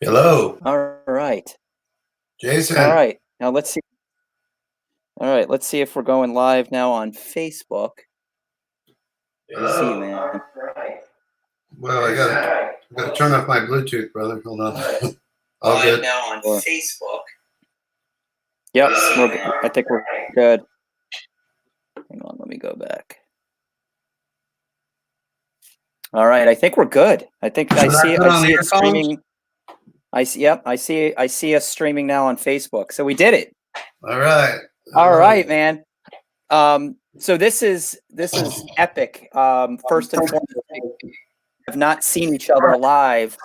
Hello, All right. All Jason. right. Now let's see. All right. Let's see if we're going live now on Facebook. Let's see, Hello. man. Well, I gotta turn off my Bluetooth, brother. Hold on. All Live good. now on Facebook. Yep. I think we're good. Hang on. Let me go back. All right. I think we're good. I think Should I put I on the see it earphones? streaming. I see. Yep. I see us streaming now on Facebook. So we did it. All right. All Hello. right, man. So this is epic. First and foremost, we have not seen each other live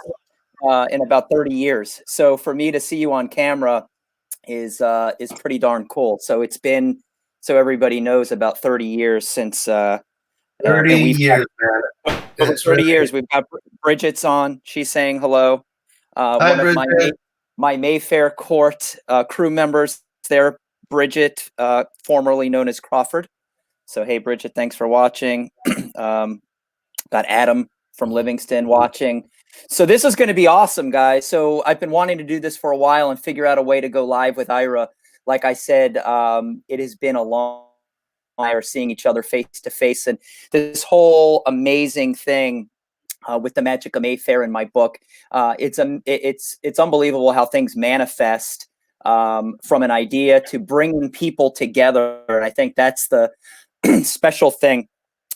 in about 30 years. So for me to see you on camera is pretty darn cool. So it's been, so everybody knows, about 30 years since 30 and we've got years, man. over It's 30 really. years. We've got Bridget's on. She's saying hello. Hi, One of Bridget. my Mayfair court crew members there, Bridget, formerly known as Crawford. So hey, Bridget, thanks for watching. um, got Adam from Livingston watching. So this is going to be awesome, guys. So I've been wanting to do this for a while and figure out a way to go live with Ira. Like I said, it has been a long time seeing each other face to face, and this whole amazing thing with the Magic of Mayfair in my book. It's unbelievable how things manifest from an idea to bringing people together, and I think that's the special thing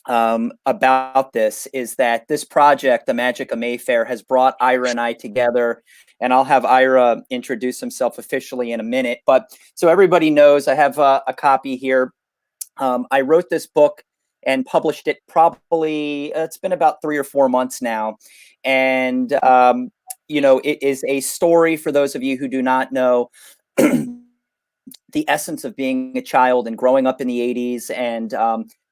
about this, is that this project, the Magic of Mayfair, has brought Ira and I together. And I'll have Ira introduce himself officially in a minute. But so everybody knows, I have a copy here. I wrote this book and published it probably, it's been about 3 or 4 months now. And, it is a story, for those of you who do not know, the essence of being a child and growing up in the 80s, and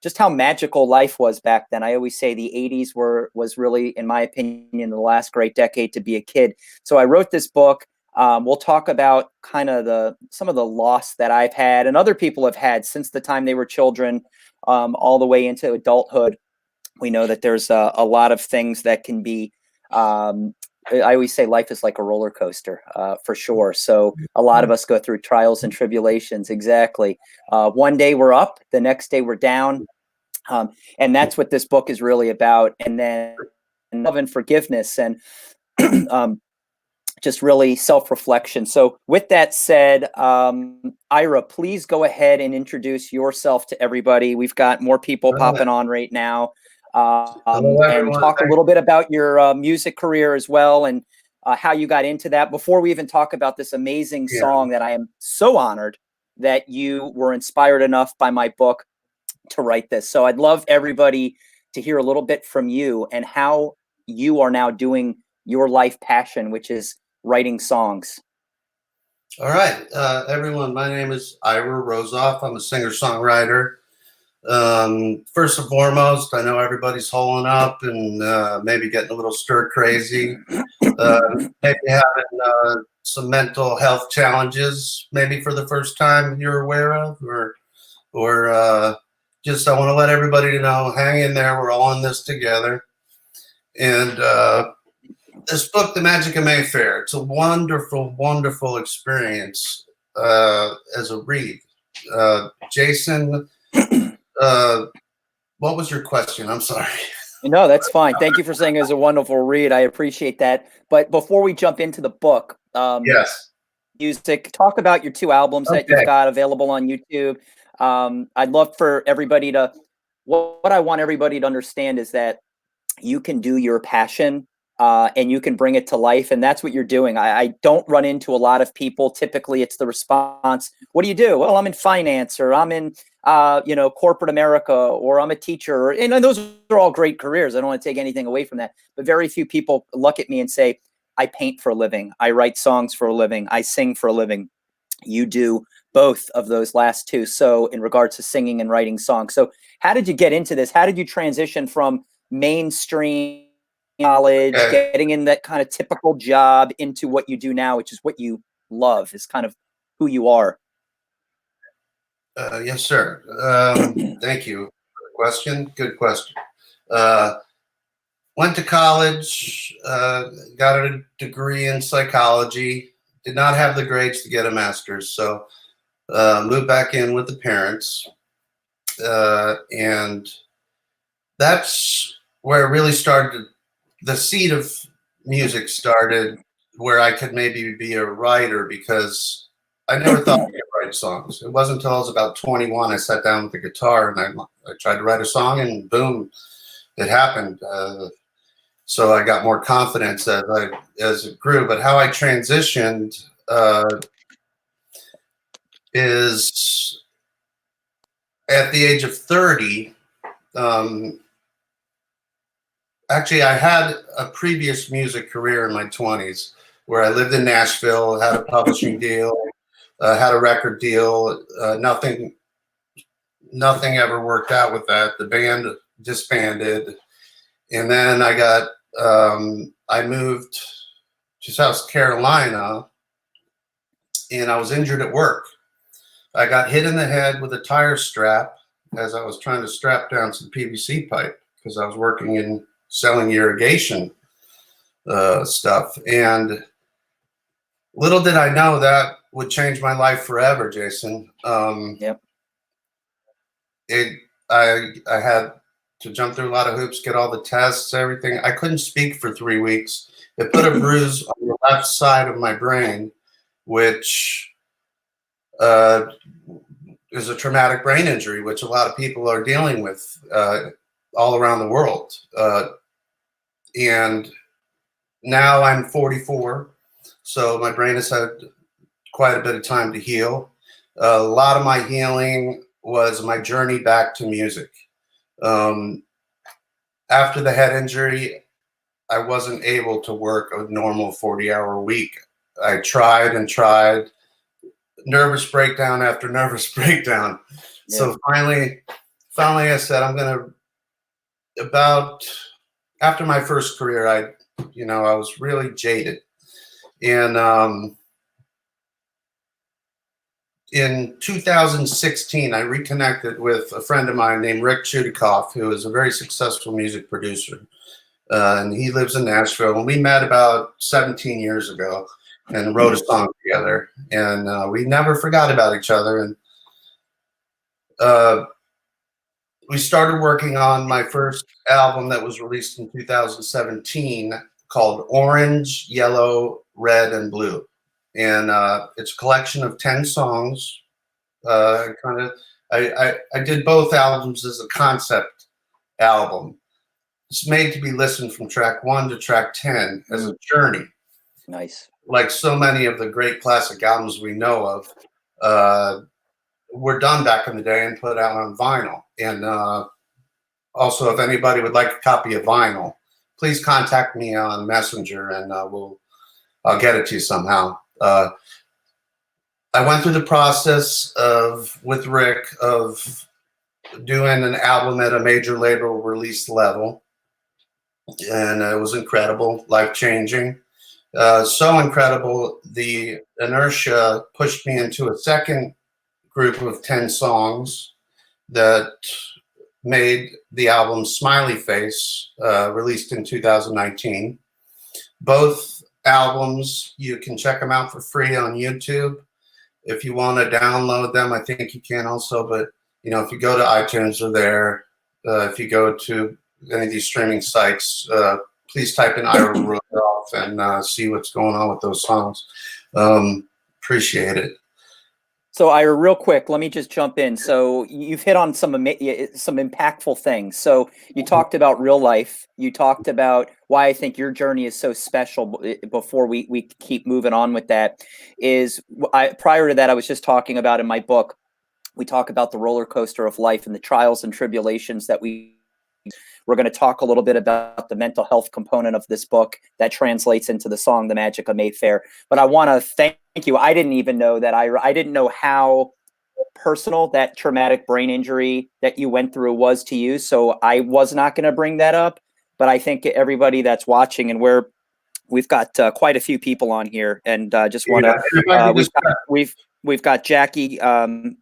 just how magical life was back then. I always say the 80s was really, in my opinion, the last great decade to be a kid. So I wrote this book. We'll talk about kind of some of the loss that I've had and other people have had since the time they were children, all the way into adulthood. We know that there's a lot of things that can be, I always say life is like a roller coaster, for sure. So a lot of us go through trials and tribulations. Exactly. One day we're up, the next day we're down. And that's what this book is really about. And then love and forgiveness, and um, just really self-reflection. So with that said, Ira, please go ahead and introduce yourself to everybody. We've got more people All right. popping on right now. Hello, And everyone. talk a little bit about your music career as well, and how you got into that, before we even talk about this amazing Yeah. song that I am so honored that you were inspired enough by my book to write this. So I'd love everybody to hear a little bit from you and how you are now doing your life passion, which is writing songs. All right, everyone. My name is Ira Rosoff. I'm a singer-songwriter. First and foremost, I know everybody's holing up and maybe getting a little stir crazy. Maybe having some mental health challenges, maybe for the first time you're aware of, or just I want to let everybody know, hang in there. We're all in this together. And this book, The Magic of Mayfair, it's a wonderful, wonderful experience as a read. Jason, uh, what was your question? I'm sorry. No, that's fine. Thank you for saying it was a wonderful read. I appreciate that. But before we jump into the book, Yes. music, talk about your two albums that you've Okay. got available on YouTube. I'd love for everybody to, what I want everybody to understand is that you can do your passion, and you can bring it to life, and that's what you're doing. I don't run into a lot of people. Typically it's the response, what do you do? Well, I'm in finance, or I'm in corporate America, or I'm a teacher, and those are all great careers. I don't want to take anything away from that, but very few people look at me and say, I paint for a living, I write songs for a living, I sing for a living. You do both of those last two. So in regards to singing and writing songs, so how did you get into this? How did you transition from mainstream knowledge, Okay. getting in that kind of typical job, into what you do now, which is what you love, is kind of who you are? Yes, sir. Thank you for the question. Good question. Uh, went to college, got a degree in psychology, did not have the grades to get a master's. So moved back in with the parents. And that's where it really started. The seed of music started where I could maybe be a writer, because I never thought I could write songs. It wasn't until I was about 21 I sat down with the guitar and I tried to write a song, and boom, it happened. So I got more confidence as it grew. But how I transitioned is at the age of 30. Actually, I had a previous music career in my 20s where I lived in Nashville, had a publishing deal, had a record deal. Nothing ever worked out with that. The band disbanded, and then I moved to South Carolina, and I was injured at work. I got hit in the head with a tire strap as I was trying to strap down some PVC pipe, because I was working in selling irrigation stuff. And little did I know that would change my life forever, Jason. Yep. I had to jump through a lot of hoops, get all the tests, everything. I couldn't speak for 3 weeks. It put a bruise on the left side of my brain, which is a traumatic brain injury, which a lot of people are dealing with all around the world. And now I'm 44, so my brain has had quite a bit of time to heal. A lot of my healing was my journey back to music. After the head injury, I wasn't able to work a normal 40-hour week. I tried and tried, nervous breakdown after nervous breakdown. Yeah. So finally I said, after my first career, I was really jaded. And in 2016, I reconnected with a friend of mine named Rick Chudikoff, who is a very successful music producer. And he lives in Nashville. And we met about 17 years ago and wrote a song together. And we never forgot about each other. And we started working on my first album that was released in 2017 called Orange, Yellow, Red, and Blue. And it's a collection of 10 songs. I did both albums as a concept album. It's made to be listened from track 1 to track 10 as a journey. Nice. Like so many of the great classic albums we know of, were done back in the day and put out on vinyl. And also, if anybody would like a copy of vinyl, please contact me on Messenger, and I'll get it to you somehow. I went through the process with Rick of doing an album at a major label release level, and it was incredible, life-changing. So incredible, the inertia pushed me into a second group of 10 songs that made the album Smiley Face, released in 2019. Both albums, you can check them out for free on YouTube. If you want to download them, I think you can also. But if you go to iTunes, they're there. If you go to any of these streaming sites, please type in Ira Rosoff and see what's going on with those songs. Appreciate it. So, Ira, real quick, let me just jump in. So you've hit on some impactful things. So you talked about real life. You talked about why I think your journey is so special. Before we keep moving on with that, prior to that, I was just talking about in my book, we talk about the roller coaster of life and the trials and tribulations that we're going to talk a little bit about the mental health component of this book that translates into the song, The Magic of Mayfair. But I want to thank you. I didn't even know that. I didn't know how personal that traumatic brain injury that you went through was to you. So I was not going to bring that up. But I think everybody that's watching, and we've got quite a few people on here, and just want to we've got Jackie on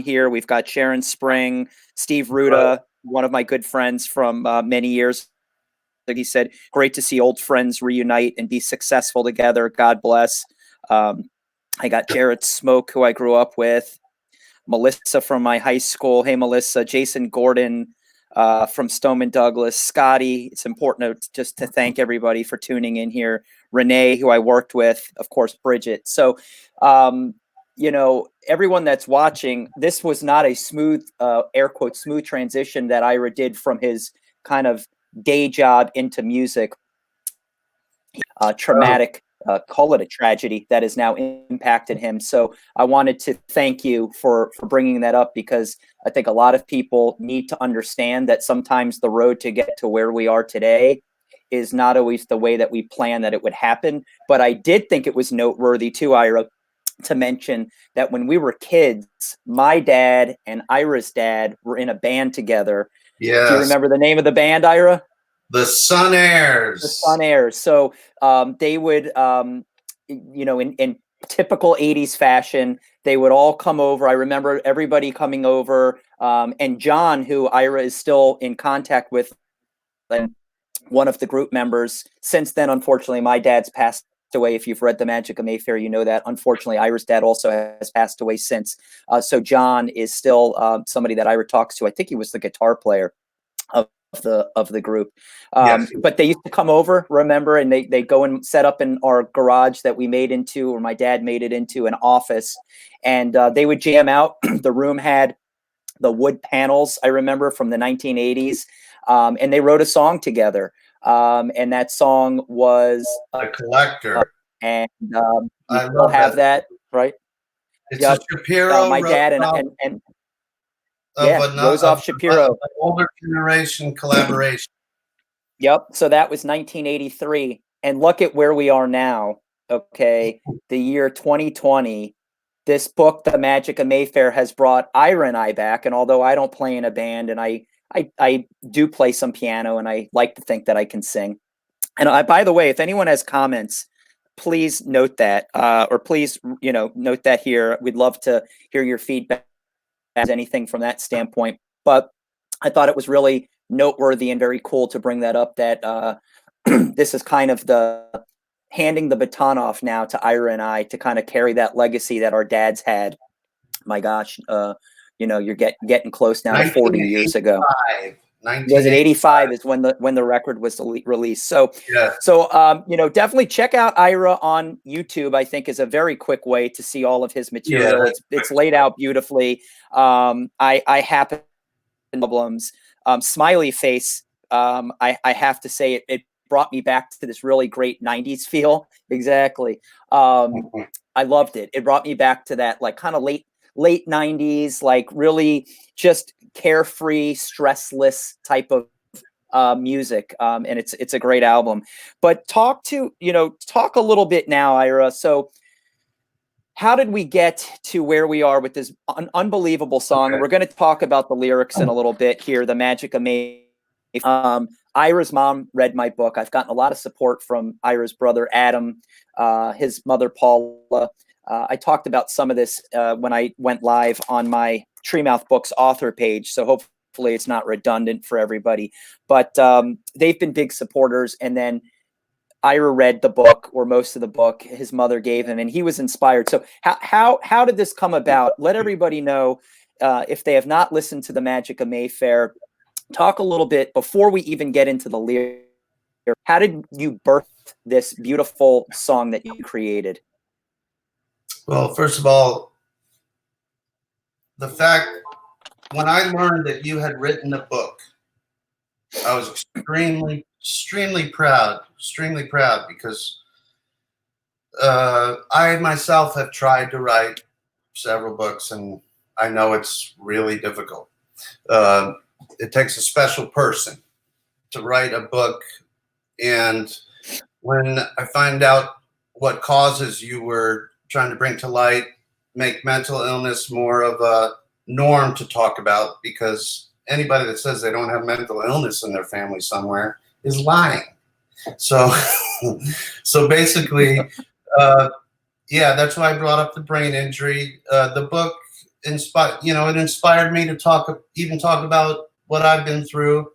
here. We've got Sharon Spring, Steve Ruda, one of my good friends from many years He said, great to see old friends reunite and be successful together. God bless. I got Jared Smoke, who I grew up with, Melissa from my high school. Hey, Melissa. Jason Gordon from Stoneman Douglas. Scotty. It's important just to thank everybody for tuning in here. Renee, who I worked with. Of course, Bridget. So, you know, everyone that's watching, this was not a smooth, air quote, smooth transition that Ira did from his kind of day job into music. Traumatic, call it a tragedy that has now impacted him. So I wanted to thank you for bringing that up, because I think a lot of people need to understand that sometimes the road to get to where we are today is not always the way that we planned that it would happen. But I did think it was noteworthy too, Ira, to mention that when we were kids, my dad and Ira's dad were in a band together. Yes. Do you remember the name of the band, Ira? The Sun Airs. The Sun Airs. So they would, you know, in typical 80s fashion, they would all come over. I remember everybody coming over. And John, who Ira is still in contact with, and one of the group members. Since then, unfortunately, my dad's passed away. If you've read The Magic of Mayfair, you know that. Unfortunately, Ira's dad also has passed away since. So John is still somebody that Ira talks to. I think he was the guitar player of the group. Yes. But they used to come over, remember, and they go and set up in our garage that we made into, or my dad made it into, an office, and they would jam out. The room had the wood panels, I remember, from the 1980s, and they wrote a song together, and that song was The Collector. And I you love have that, right? It's a Shapiro. My dad and yeah, Rosoff Shapiro. An older generation collaboration. Yep. So that was 1983. And look at where we are now. Okay. The year 2020. This book, The Magic of Mayfair, has brought Ira and I back. And although I don't play in a band, and I do play some piano, and I like to think that I can sing. And by the way, if anyone has comments, please note that, or please, you know, note that here. We'd love to hear your feedback, as anything from that standpoint. But I thought it was really noteworthy and very cool to bring that up, that this is kind of the handing the baton off now to Ira and I to kind of carry that legacy that our dads had. My gosh, you know, you're getting close now to 40 years ago. Was it 85 is when the record was released. So, yeah. So, you know, definitely check out Ira on YouTube. I think is a very quick way to see all of his material. Yeah. It's laid out beautifully. I happen problems. Smiley Face. I have to say it brought me back to this really great 90s feel. Exactly. I loved it. It brought me back to that, like, kind of late 90s, like really just carefree, stressless type of music. And it's a great album. But talk a little bit now, Ira. So how did we get to where we are with this unbelievable song? Okay. We're going to talk about the lyrics in a little bit here. The Magic of Mayfair. Ira's mom read my book. I've gotten a lot of support from Ira's brother, Adam, his mother, Paula. I talked about some of this when I went live on my Treemouth Books author page, so hopefully it's not redundant for everybody. But they've been big supporters. And then Ira read the book, or most of the book, his mother gave him, and he was inspired. So how did this come about? Let everybody know, if they have not listened to The Magic of Mayfair. Talk a little bit before we even get into the lyrics. How did you birth this beautiful song that you created? Well, first of all, the fact, when I learned that you had written a book, I was extremely proud, because I myself have tried to write several books, and I know it's really difficult. It takes a special person to write a book. And when I find out what causes you were trying to bring to light, make mental illness more of a norm to talk about, because anybody that says they don't have mental illness in their family somewhere is lying. So, so basically, yeah, that's why I brought up the brain injury. The book it inspired me to talk about what I've been through.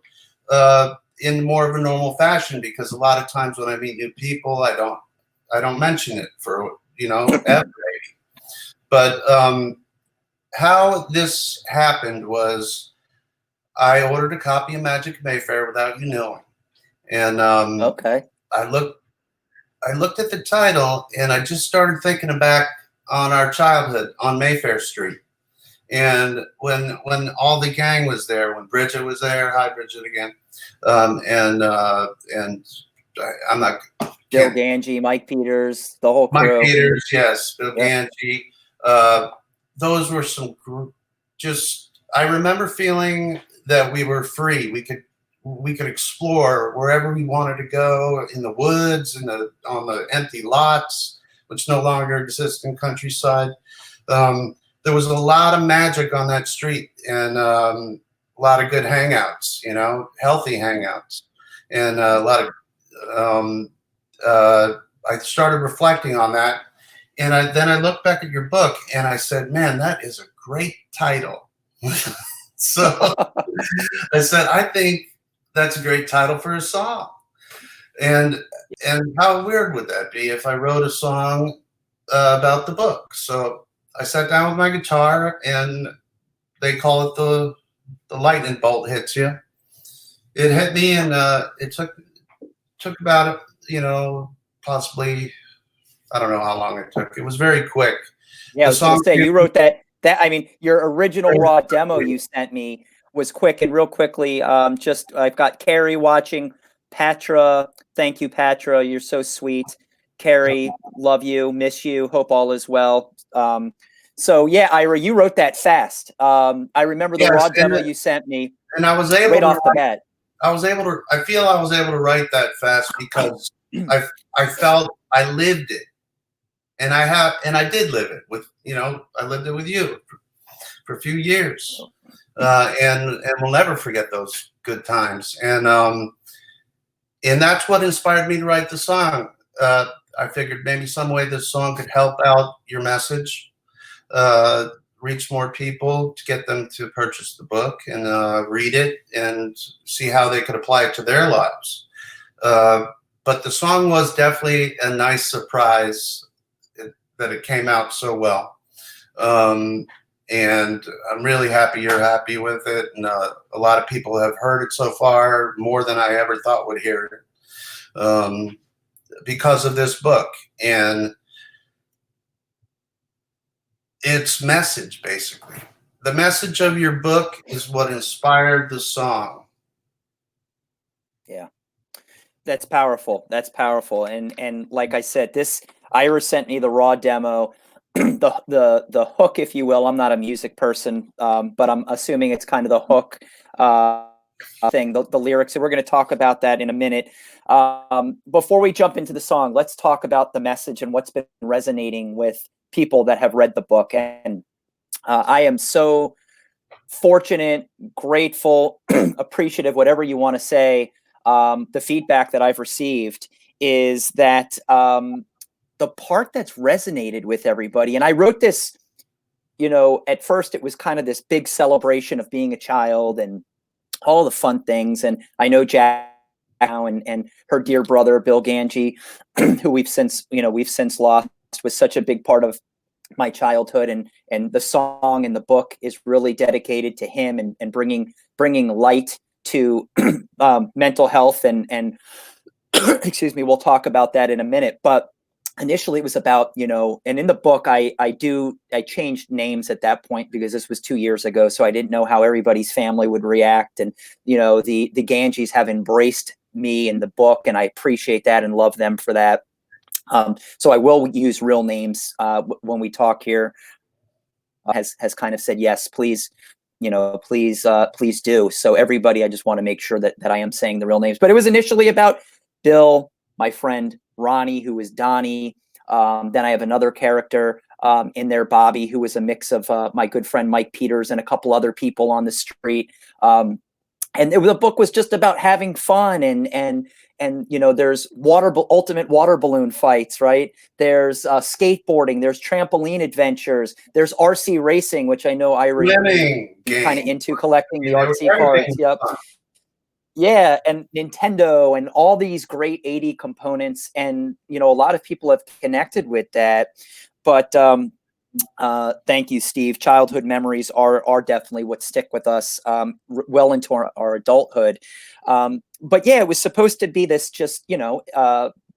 in more of a normal fashion, because a lot of times when I meet new people, I don't mention it for, ever. But how this happened was I ordered a copy of Magic of Mayfair without you knowing, and Okay. I looked at the title, and I just started thinking back on our childhood on Mayfair Street. And when all the gang was there, when Bridget was there, hi Bridget again, and I'm not Bill Ganji, Mike Peters, the whole Mike crew. Peters, yes, Bill Yep. Ganji. Those were some I remember feeling that we were free. We could explore wherever we wanted to go, in the woods, on the empty lots, which no longer exist in countryside. There was a lot of magic on that street, and a lot of good hangouts, healthy hangouts, and a lot of. I started reflecting on that, and then I looked back at your book, and I said, "Man, that is a great title." So I said, "I think that's a great title for a song." And how weird would that be if I wrote a song about the book? So I sat down with my guitar, and they call it the lightning bolt hits you. It hit me, and it took about possibly, I don't know how long it took. It was very quick. Yeah, I was going to say, you wrote that. I mean, your original raw demo you sent me was quick. And real quickly, I've got Carrie watching. Patra, thank you, Patra. You're so sweet. Carrie, love you, miss you, hope all is well. So yeah, Ira, you wrote that fast. I remember the raw demo you sent me, and I was able right off the bat. I feel I was able to write that fast because I felt I lived it, and I did live it with, I lived it with you for a few years, and we'll never forget those good times. And that's what inspired me to write the song. I figured maybe some way this song could help out your message, reach more people, to get them to purchase the book and read it and see how they could apply it to their lives. But the song was definitely a nice surprise that it came out so well. And I'm really happy you're happy with it. And a lot of people have heard it so far, more than I ever thought would hear it, because of this book and its message. Basically, the message of your book is what inspired the song. Yeah, that's powerful. That's powerful. And like I said, Ira sent me the raw demo. the hook, if you will. I'm not a music person, but I'm assuming it's kind of the hook thing, the lyrics. And we're going to talk about that in a minute. Before we jump into the song, let's talk about the message and what's been resonating with people that have read the book. And I am so fortunate, grateful, appreciative, whatever you want to say. The feedback that I've received is that the part that's resonated with everybody, and I wrote this, at first it was kind of this big celebration of being a child and all the fun things. And I know Jack now and her dear brother, Bill Ganji, who we've since lost, was such a big part of my childhood. And the song and the book is really dedicated to him and bringing light to mental health and excuse me, we'll talk about that in a minute. But initially it was about, and in the book, I changed names at that point because this was 2 years ago. So I didn't know how everybody's family would react. And, the Ganjis have embraced me in the book, and I appreciate that and love them for that. So I will use real names when we talk here. Has kind of said, yes, please, please do. So everybody, I just want to make sure that I am saying the real names. But it was initially about Bill, my friend Ronnie, who is Donnie. Then I have another character in there, Bobby, who was a mix of my good friend Mike Peters and a couple other people on the street. The book was just about having fun and there's ultimate water balloon fights, right? There's skateboarding, there's trampoline adventures, there's RC racing, which I know Ira kind of into collecting the RC cards. Yep. Yeah, and Nintendo and all these great 80 components, and you know, a lot of people have connected with that. But thank you, Steve. Childhood memories are definitely what stick with us well into our adulthood. But yeah, it was supposed to be this just, you know,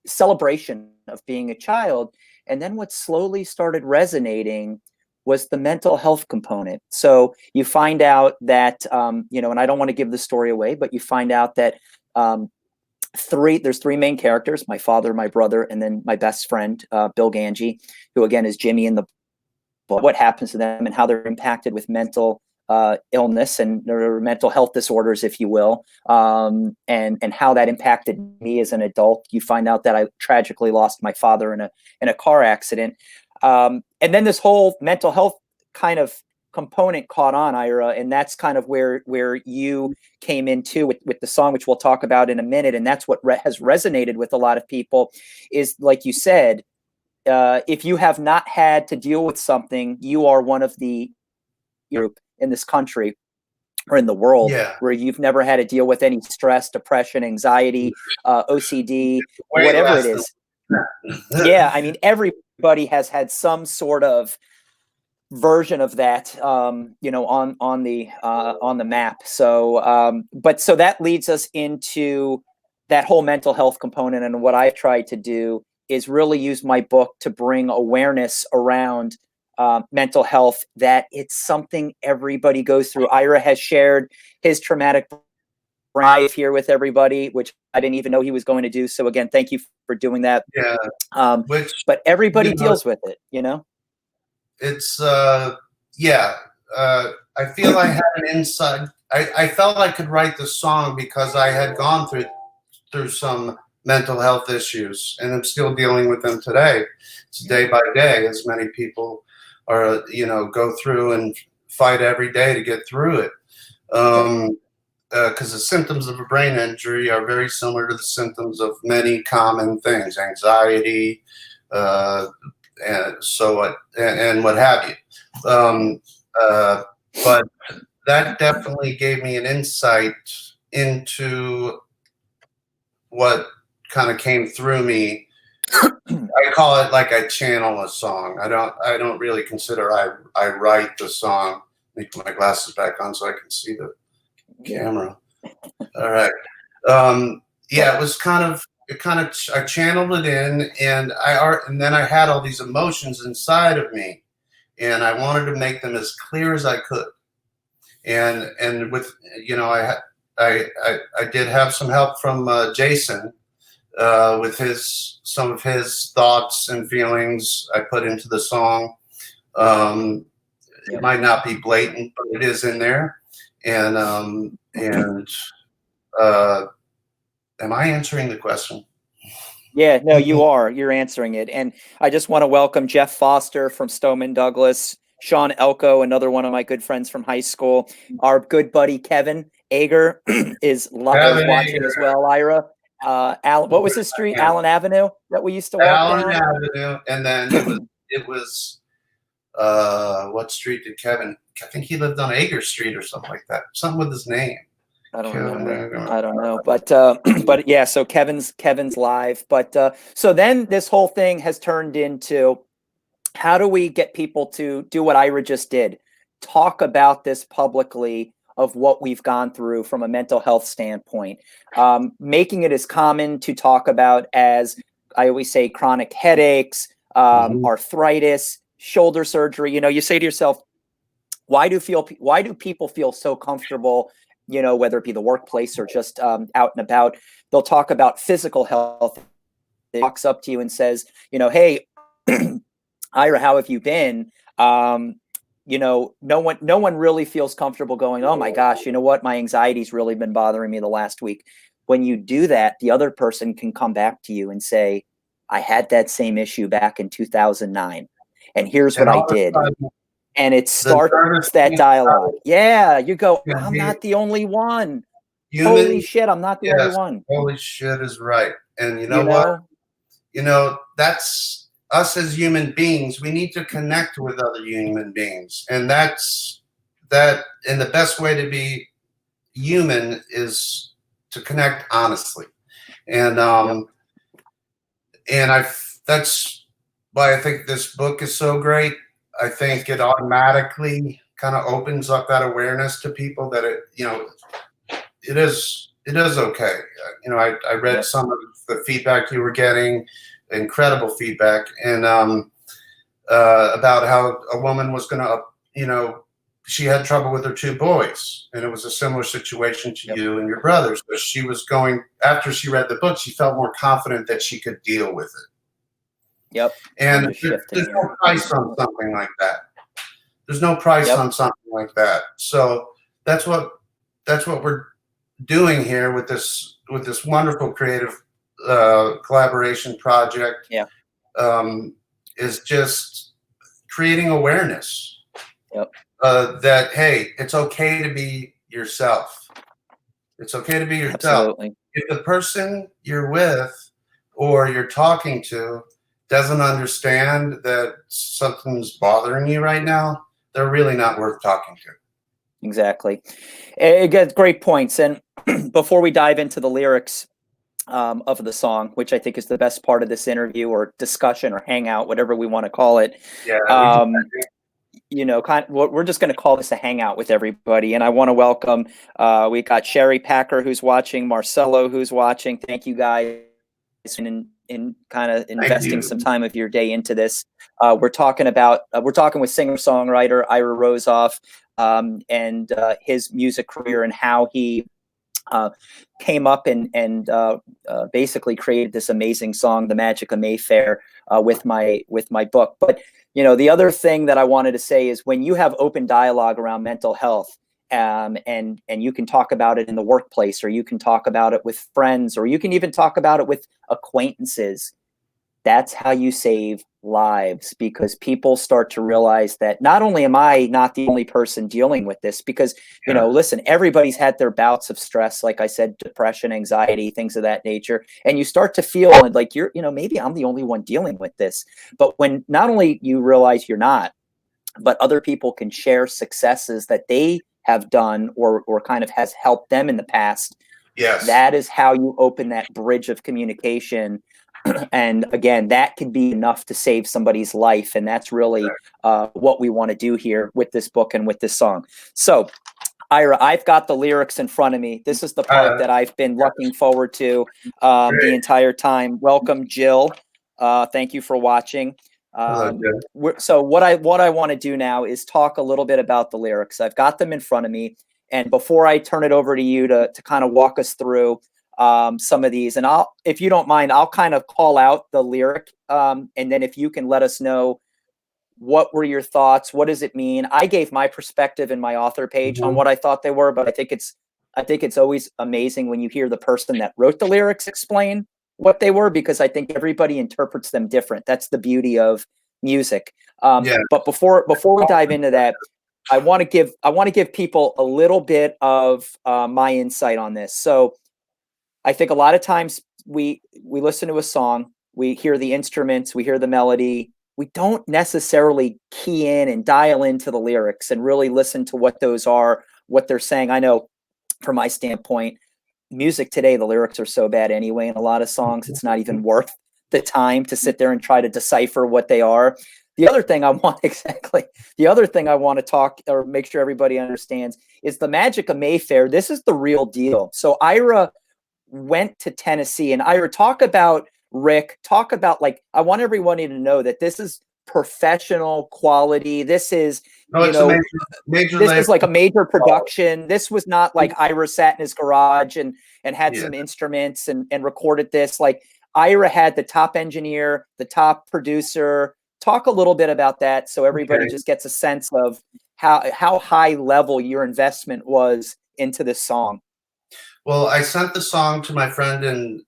celebration of being a child. And then what slowly started resonating was the mental health component. So you find out that, you know, and I don't want to give the story away, but you find out that there's three main characters: my father, my brother, and then my best friend, Bill Ganji, who again is Jimmy in the book. What happens to them and how they're impacted with mental illness and or mental health disorders, if you will, and how that impacted me as an adult. You find out that I tragically lost my father in a car accident, and then this whole mental health kind of component caught on, Ira, and that's kind of where you came into with the song, which we'll talk about in a minute. And that's what has resonated with a lot of people is, like you said, if you have not had to deal with something, you are one of the group in this country or in the world Yeah. where you've never had to deal with any stress, depression, anxiety, OCD, Way whatever it less is. than Yeah, I mean, everybody has had some sort of version of that, you know, on the map. So, but so that leads us into that whole mental health component. And what I've tried to do is really use my book to bring awareness around mental health, that it's something everybody goes through. Ira has shared his traumatic drive here with everybody, which I didn't even know he was going to do. So again, thank you for doing that. yeah. Which, But everybody you know, deals with it, you know? it's yeah. I feel I had an inside. I felt I could write the song because I had gone through some mental health issues, and I'm still dealing with them today. It's day by day, as many people are, you know, go through and fight every day to get through it. Because the symptoms of a brain injury are very similar to the symptoms of many common things, anxiety, uh, and so what, and what have you. But that definitely gave me an insight into what kind of came through me. I call it like I channel a song. I don't really consider I write the song. Let me put my glasses back on so I can see the camera. All right. Yeah, it was I channeled it in, and and then I had all these emotions inside of me, and I wanted to make them as clear as I could. And with, you know, I did have some help from Jason with some of his thoughts and feelings I put into the song. It might not be blatant, but it is in there. And am I answering the question? Yeah, no, you are. You're answering it. And I just want to welcome Jeff Foster from Stoneman Douglas, Sean Elko, another one of my good friends from high school. Our good buddy Kevin Ager is watching as well, Ira. Alan, what was his street? Allen Avenue that we used to walk Allen down? Avenue. And then it was what street did Kevin? I think he lived on Ager Street or something like that. Something with his name. I don't remember. I don't know, but but yeah. So Kevin's live, but so then this whole thing has turned into, how do we get people to do what Ira just did? Talk about this publicly, of what we've gone through from a mental health standpoint, making it as common to talk about as, I always say, chronic headaches, arthritis, shoulder surgery. You know, you say to yourself, why do people feel so comfortable, you know, whether it be the workplace or just out and about? They'll talk about physical health. It walks up to you and says, you know, hey, Ira, how have you been? You know, no one really feels comfortable going, oh my gosh, you know what? My anxiety's really been bothering me the last week. When you do that, the other person can come back to you and say, I had that same issue back in 2009. And here's what I did. And it starts that dialogue. Yeah, you go, I'm not the only one. Holy shit, I'm not the only one. Holy shit is right. And you know what? You know, that's us as human beings. We need to connect with other human beings. And and the best way to be human is to connect honestly. And that's why I think this book is so great. I think it automatically kind of opens up that awareness to people that it is okay. I read some of the feedback you were getting, incredible feedback, and about how a woman was going to, she had trouble with her two boys, and it was a similar situation to you and your brothers. But she was going, after she read the book, she felt more confident that she could deal with it. Yep. And there's no price on something like that. There's no price on something like that. So that's what we're doing here with this wonderful creative collaboration project. Yeah. Is just creating awareness. Yep. That, hey, it's okay to be yourself. It's okay to be yourself. Absolutely. If the person you're with or you're talking to doesn't understand that something's bothering you right now, they're really not worth talking to. Exactly. Again, great points. And before we dive into the lyrics of the song, which I think is the best part of this interview or discussion or hangout, whatever we want to call it. Yeah. We're just going to call this a hangout with everybody. And I want to welcome, we got Sherry Packer, who's watching, Marcelo, who's watching. Thank you guys in kind of investing some time of your day into this. We're talking with singer-songwriter Ira Rosoff and his music career and how he came up and basically created this amazing song, "The Magic of Mayfair," with my book. But the other thing that I wanted to say is when you have open dialogue around mental health, and you can talk about it in the workplace, or you can talk about it with friends, or you can even talk about it with acquaintances. That's how you save lives, because people start to realize that not only am I not the only person dealing with this, because, listen, everybody's had their bouts of stress, like I said, depression, anxiety, things of that nature. And you start to feel like maybe I'm the only one dealing with this. But when not only you realize you're not, but other people can share successes that they have done or kind of has helped them in the past. Yes. That is how you open that bridge of communication. And again, that could be enough to save somebody's life. And that's really what we want to do here with this book and with this song. So, Ira, I've got the lyrics in front of me. This is the part that I've been looking forward to the entire time. Welcome, Jill. Thank you for watching. So what I want to do now is talk a little bit about the lyrics. I've got them in front of me. And before I turn it over to you to kind of walk us through some of these, and if you don't mind, I'll kind of call out the lyric, and then if you can let us know what were your thoughts, what does it mean? I gave my perspective in my author page on what I thought they were, but I think it's always amazing when you hear the person that wrote the lyrics explain what they were, because I think everybody interprets them different. That's the beauty of music. But before we dive into that, I want to give people a little bit of my insight on this. So I think a lot of times we listen to a song, we hear the instruments, we hear the melody. We don't necessarily key in and dial into the lyrics and really listen to what those are, what they're saying. I know from my standpoint, music today, the lyrics are so bad anyway. In a lot of songs, it's not even worth the time to sit there and try to decipher what they are. The other thing I want to talk or make sure everybody understands is the Magic of Mayfair. This is the real deal. So Ira went to Tennessee, and Ira, talk about Rick, I want everybody to know that this is professional quality. This is, major this is like a major production. This was not like Ira sat in his garage and had some instruments and recorded this. Like Ira had the top engineer, the top producer. Talk a little bit about that so everybody just gets a sense of how high level your investment was into this song. Well, I sent the song to my friend and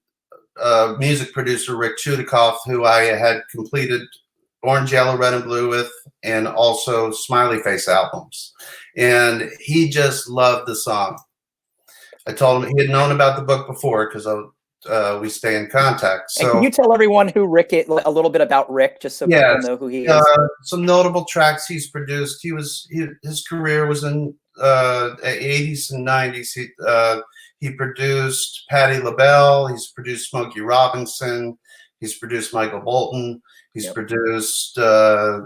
music producer Rick Chudikoff, who I had completed Orange, Yellow, Red, and Blue with, and also Smiley Face albums. And he just loved the song. I told him he had known about the book before because we stay in contact. So, and can you tell everyone who Rick is, a little bit about Rick, just so people know who he is? Some notable tracks he's produced. His career was in 80s and 90s. He produced Patti LaBelle. He's produced Smokey Robinson. He's produced Michael Bolton. He's produced a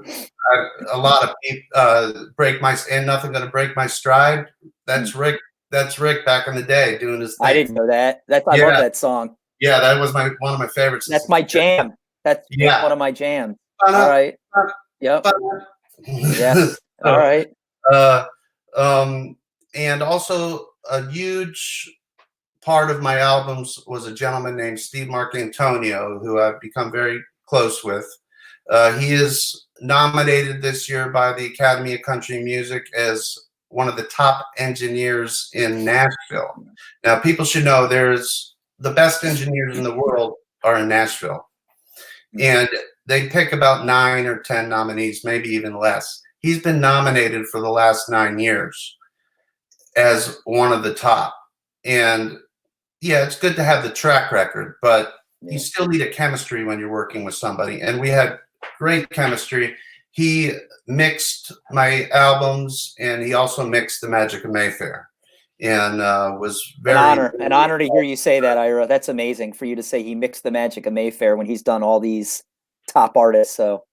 lot of people. And Nothing Gonna Break My Stride. That's Rick. That's Rick back in the day doing his thing. I didn't know that. I love that song. Yeah, that was one of my favorites. That's my jam. That's one of my jams. All right. Yep. Yes. All right. And also a huge part of my albums was a gentleman named Steve Marcantonio, who I've become very close with. He is nominated this year by the Academy of Country Music as one of the top engineers in Nashville. Now, people should know the best engineers in the world are in Nashville. And they pick about 9 or 10 nominees, maybe even less. He's been nominated for the last 9 years as one of the top. And yeah, it's good to have the track record, but you still need a chemistry when you're working with somebody. And we had great chemistry. He mixed my albums, and he also mixed the Magic of Mayfair, and was very an honor to hear you say that, Ira. That's amazing for you to say he mixed the Magic of Mayfair when he's done all these top artists. So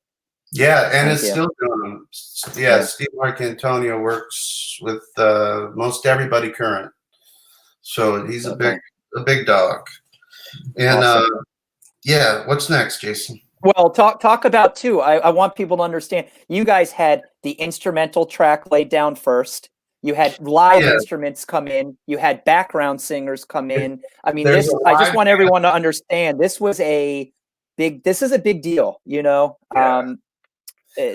yeah, and it's still doing them. Yeah, Steve Marcantonio works with most everybody current, so he's a big dog. And yeah, what's next, Jason? Well, talk about too. I want people to understand. You guys had the instrumental track laid down first. You had live instruments come in. You had background singers come in. I mean, I just want everyone to understand. This is a big deal. You know.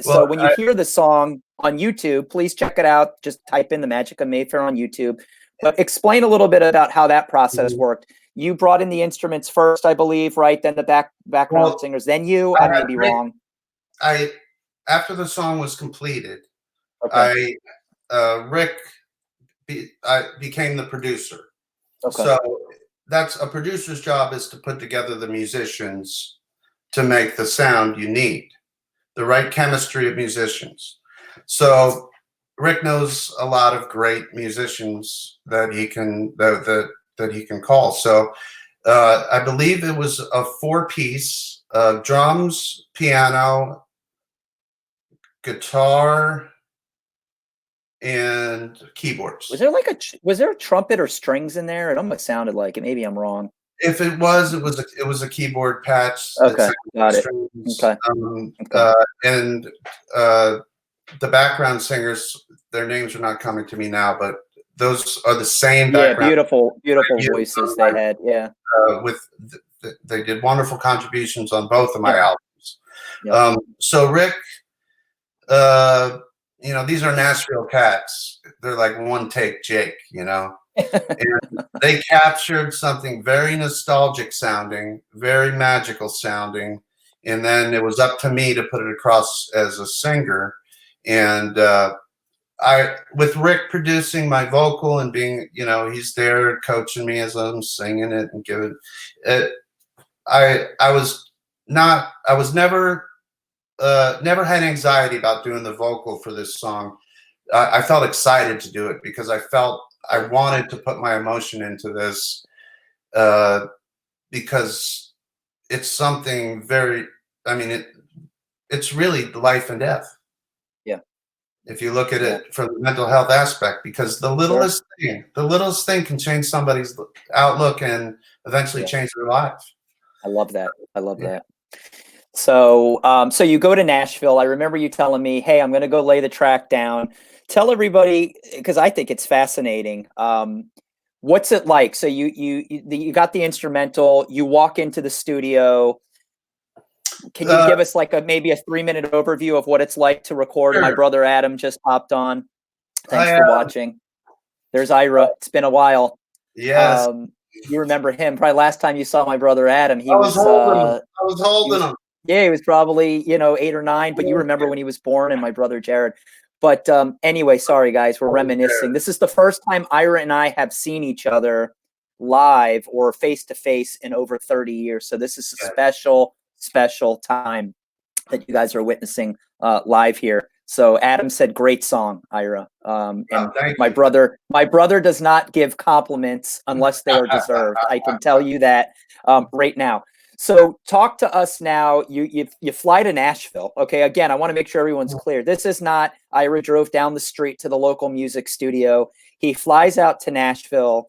So when you hear the song on YouTube, please check it out. Just type in the Magic of Mayfair on YouTube. But explain a little bit about how that process worked. You brought in the instruments first, I believe, right? Then the background singers. Then you. I may be wrong. After the song was completed, Rick became the producer. Okay. So that's a producer's job, is to put together the musicians to make the sound you need, the right chemistry of musicians. So Rick knows a lot of great musicians that he can that he can call. So I believe it was a 4-piece: drums, piano, guitar, and keyboards. Was there a trumpet or strings in there? It almost sounded like it. Maybe I'm wrong. If it was a keyboard patch. Okay, got it. Okay. And the background singers, their names are not coming to me now, but those are the same background. Beautiful voices they had. Yeah. They did wonderful contributions on both of my albums. Yep. So Rick, these are Nashville cats. They're like one take Jake, and they captured something very nostalgic sounding, very magical sounding. And then it was up to me to put it across as a singer. And with Rick producing my vocal and being, he's there coaching me as I'm singing it and giving it. I was never had anxiety about doing the vocal for this song. I felt excited to do it because I felt I wanted to put my emotion into this, because it's something very, it's really life and death. Yeah. If you look at it from the mental health aspect, because the littlest thing can change somebody's outlook and eventually change their life. I love that. So, so you go to Nashville. I remember you telling me, "Hey, I'm going to go lay the track down." Tell everybody, because I think it's fascinating. What's it like? So you got the instrumental. You walk into the studio. Can you give us maybe a 3-minute overview of what it's like to record? Sure. My brother Adam just popped on. Thanks for watching. There's Ira. It's been a while. Yes. You remember him? Probably last time you saw my brother Adam, I was holding him. Yeah, he was probably 8 or 9. But you remember when he was born, and my brother Jared. But anyway, sorry guys, we're reminiscing. This is the first time Ira and I have seen each other live or face to face in over 30 years. So this is a special time that you guys are witnessing live here. So Adam said, "Great song, Ira." And thank my you. brother does not give compliments unless they are deserved. I can tell you that right now. So talk to us now. You fly to Nashville. Okay. Again, I want to make sure everyone's clear. This is not Ira drove down the street to the local music studio. He flies out to Nashville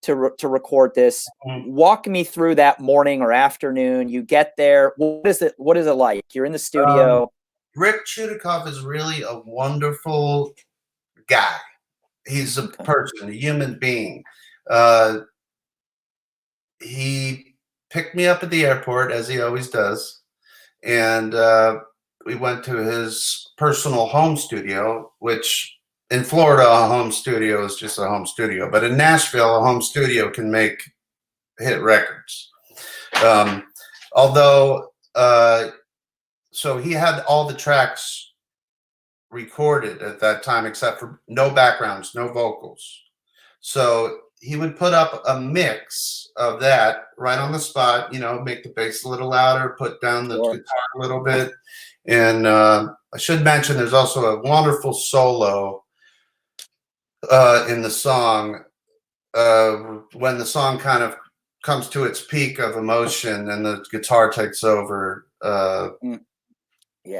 to record this. Walk me through that morning or afternoon. You get there. What is it like? You're in the studio. Rick Chudikoff is really a wonderful guy. He's a person, a human being. He picked me up at the airport, as he always does, and we went to his personal home studio, which in Florida, a home studio is just a home studio. But in Nashville, a home studio can make hit records. So he had all the tracks recorded at that time, except for no backgrounds, no vocals. So he would put up a mix of that right on the spot, make the bass a little louder, put down the guitar a little bit. And I should mention there's also a wonderful solo in the song when the song kind of comes to its peak of emotion and the guitar takes over.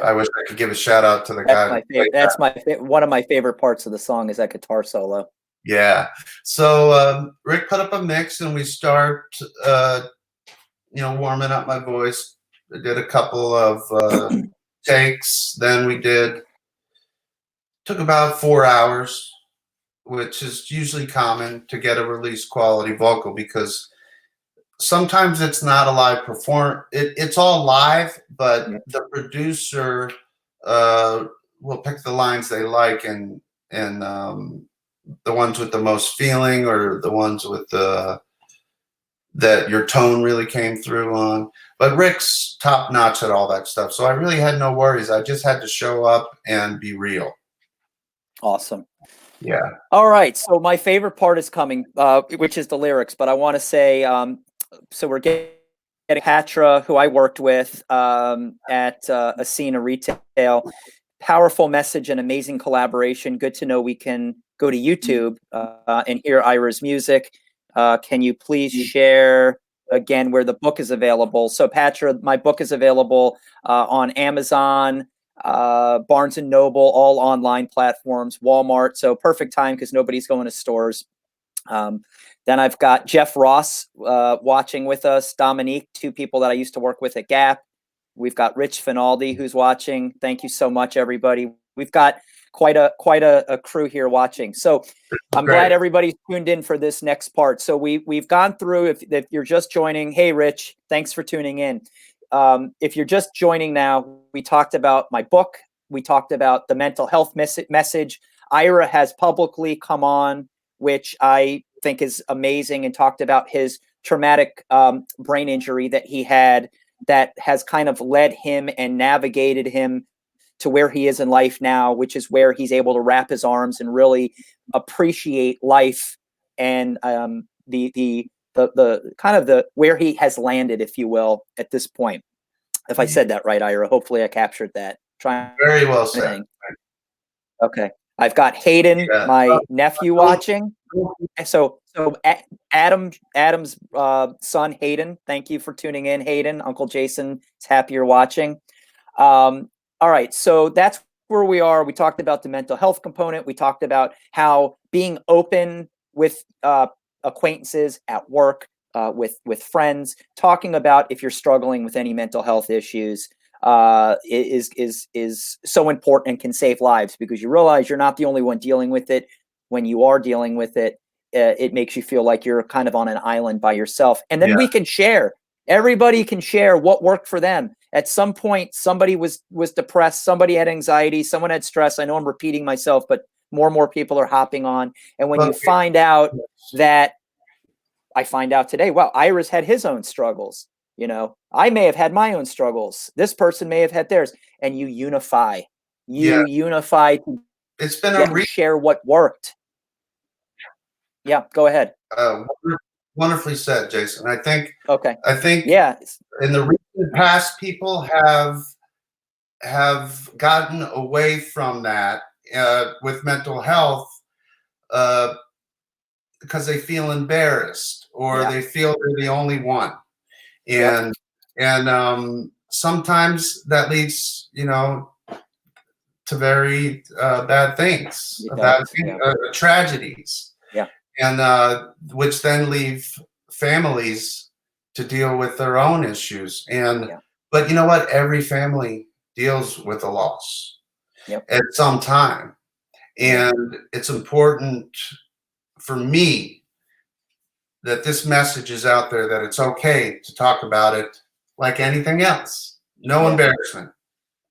I wish I could give a shout out to the guy. That's one of my favorite parts of the song is that guitar solo. Yeah. So Rick put up a mix and we start, warming up my voice. I did a couple of takes. Then took about 4 hours, which is usually common to get a release quality vocal because sometimes it's not a live perform. It's all live, but the producer will pick the lines they like and the ones with the most feeling or the ones with that your tone really came through on. But Rick's top notch at all that stuff. So I really had no worries. I just had to show up and be real. Awesome. Yeah. All right. So my favorite part is coming, which is the lyrics. But I want to say, so we're getting Patra, who I worked with at Ascena Retail. Powerful message and amazing collaboration. Good to know we can go to YouTube and hear Ira's music. Can you please share again where the book is available? So Patra, my book is available on Amazon, Barnes and Noble, all online platforms, Walmart. So perfect time because nobody's going to stores. Then I've got Jeff Ross watching with us, Dominique, two people that I used to work with at Gap. We've got Rich Finaldi who's watching. Thank you so much, everybody. We've got quite a crew here watching. So I'm glad everybody's tuned in for this next part. So we've gone through. If you're just joining, hey Rich, thanks for tuning in. If you're just joining now, we talked about my book. We talked about the mental health message. Ira has publicly come on, which I think is amazing, and talked about his traumatic brain injury that he had that has kind of led him and navigated him to where he is in life now, which is where he's able to wrap his arms and really appreciate life and the kind of the where he has landed, if you will, at this point. If I said that right, Ira, hopefully I captured that. Very well said. Okay. I've got Hayden, my nephew, watching. So Adam's son, Hayden. Thank you for tuning in, Hayden. Uncle Jason is happy you're watching. All right, so that's where we are. We talked about the mental health component. We talked about how being open with acquaintances at work, with friends, talking about if you're struggling with any mental health issues. Is so important and can save lives because you realize you're not the only one dealing with it. When you are dealing with it, it makes you feel like you're kind of on an island by yourself. And then we can share. Everybody can share what worked for them. At some point, somebody was depressed, somebody had anxiety, someone had stress. I know I'm repeating myself, but more and more people are hopping on. And when you find out that, I find out today, well, Ira's had his own struggles. I may have had my own struggles. This person may have had theirs, and you unify. Unify. It's been share what worked. Yeah, go ahead. Wonderfully said, Jason. I think in the recent past, people have have gotten away from that with mental health because they feel embarrassed, or they feel they're the only one. And sometimes that leads, to very bad things, tragedies. Yeah. And which then leave families to deal with their own issues. But you know what? Every family deals with a loss at some time. And it's important for me that this message is out there, that it's okay to talk about it like anything else. No embarrassment.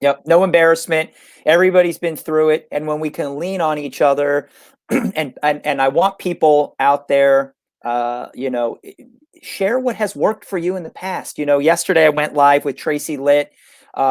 Yep. No embarrassment. Everybody's been through it. And when we can lean on each other, and I want people out there, share what has worked for you in the past. Yesterday I went live with Tracy Litt,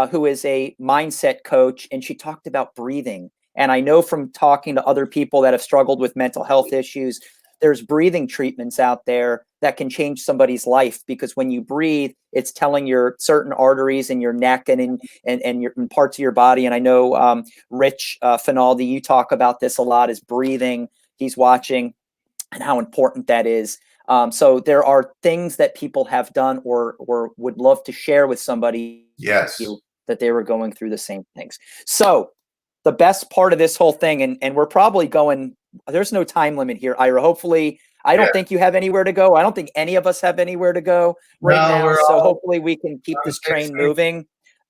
who is a mindset coach, and she talked about breathing. And I know from talking to other people that have struggled with mental health issues, there's breathing treatments out there that can change somebody's life, because when you breathe, it's telling your certain arteries in your neck and in parts of your body. And I know Rich Finaldi, you talk about this a lot, is breathing. He's watching, and how important that is. So there are things that people have done or would love to share with somebody. Yes. That they were going through the same things. So the best part of this whole thing, and we're probably going, there's no time limit here, Ira. Hopefully, I don't think you have anywhere to go. I don't think any of us have anywhere to go now. So hopefully we can keep this train moving.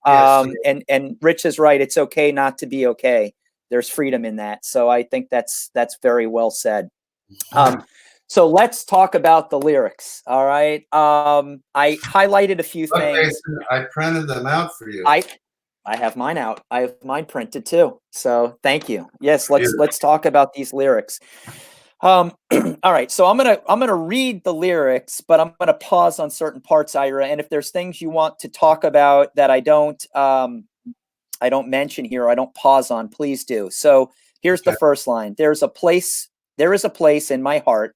And Rich is right. It's okay not to be okay. There's freedom in that. So I think that's very well said. So let's talk about the lyrics. All right. I highlighted a few things. I printed them out for you. I have mine out. I have mine printed too. So thank you. Yes, let's talk about these lyrics. All right. So I'm gonna read the lyrics, but I'm gonna pause on certain parts, Ira. And if there's things you want to talk about that I don't mention here, or I don't pause on, please do. So here's the first line. There is a place in my heart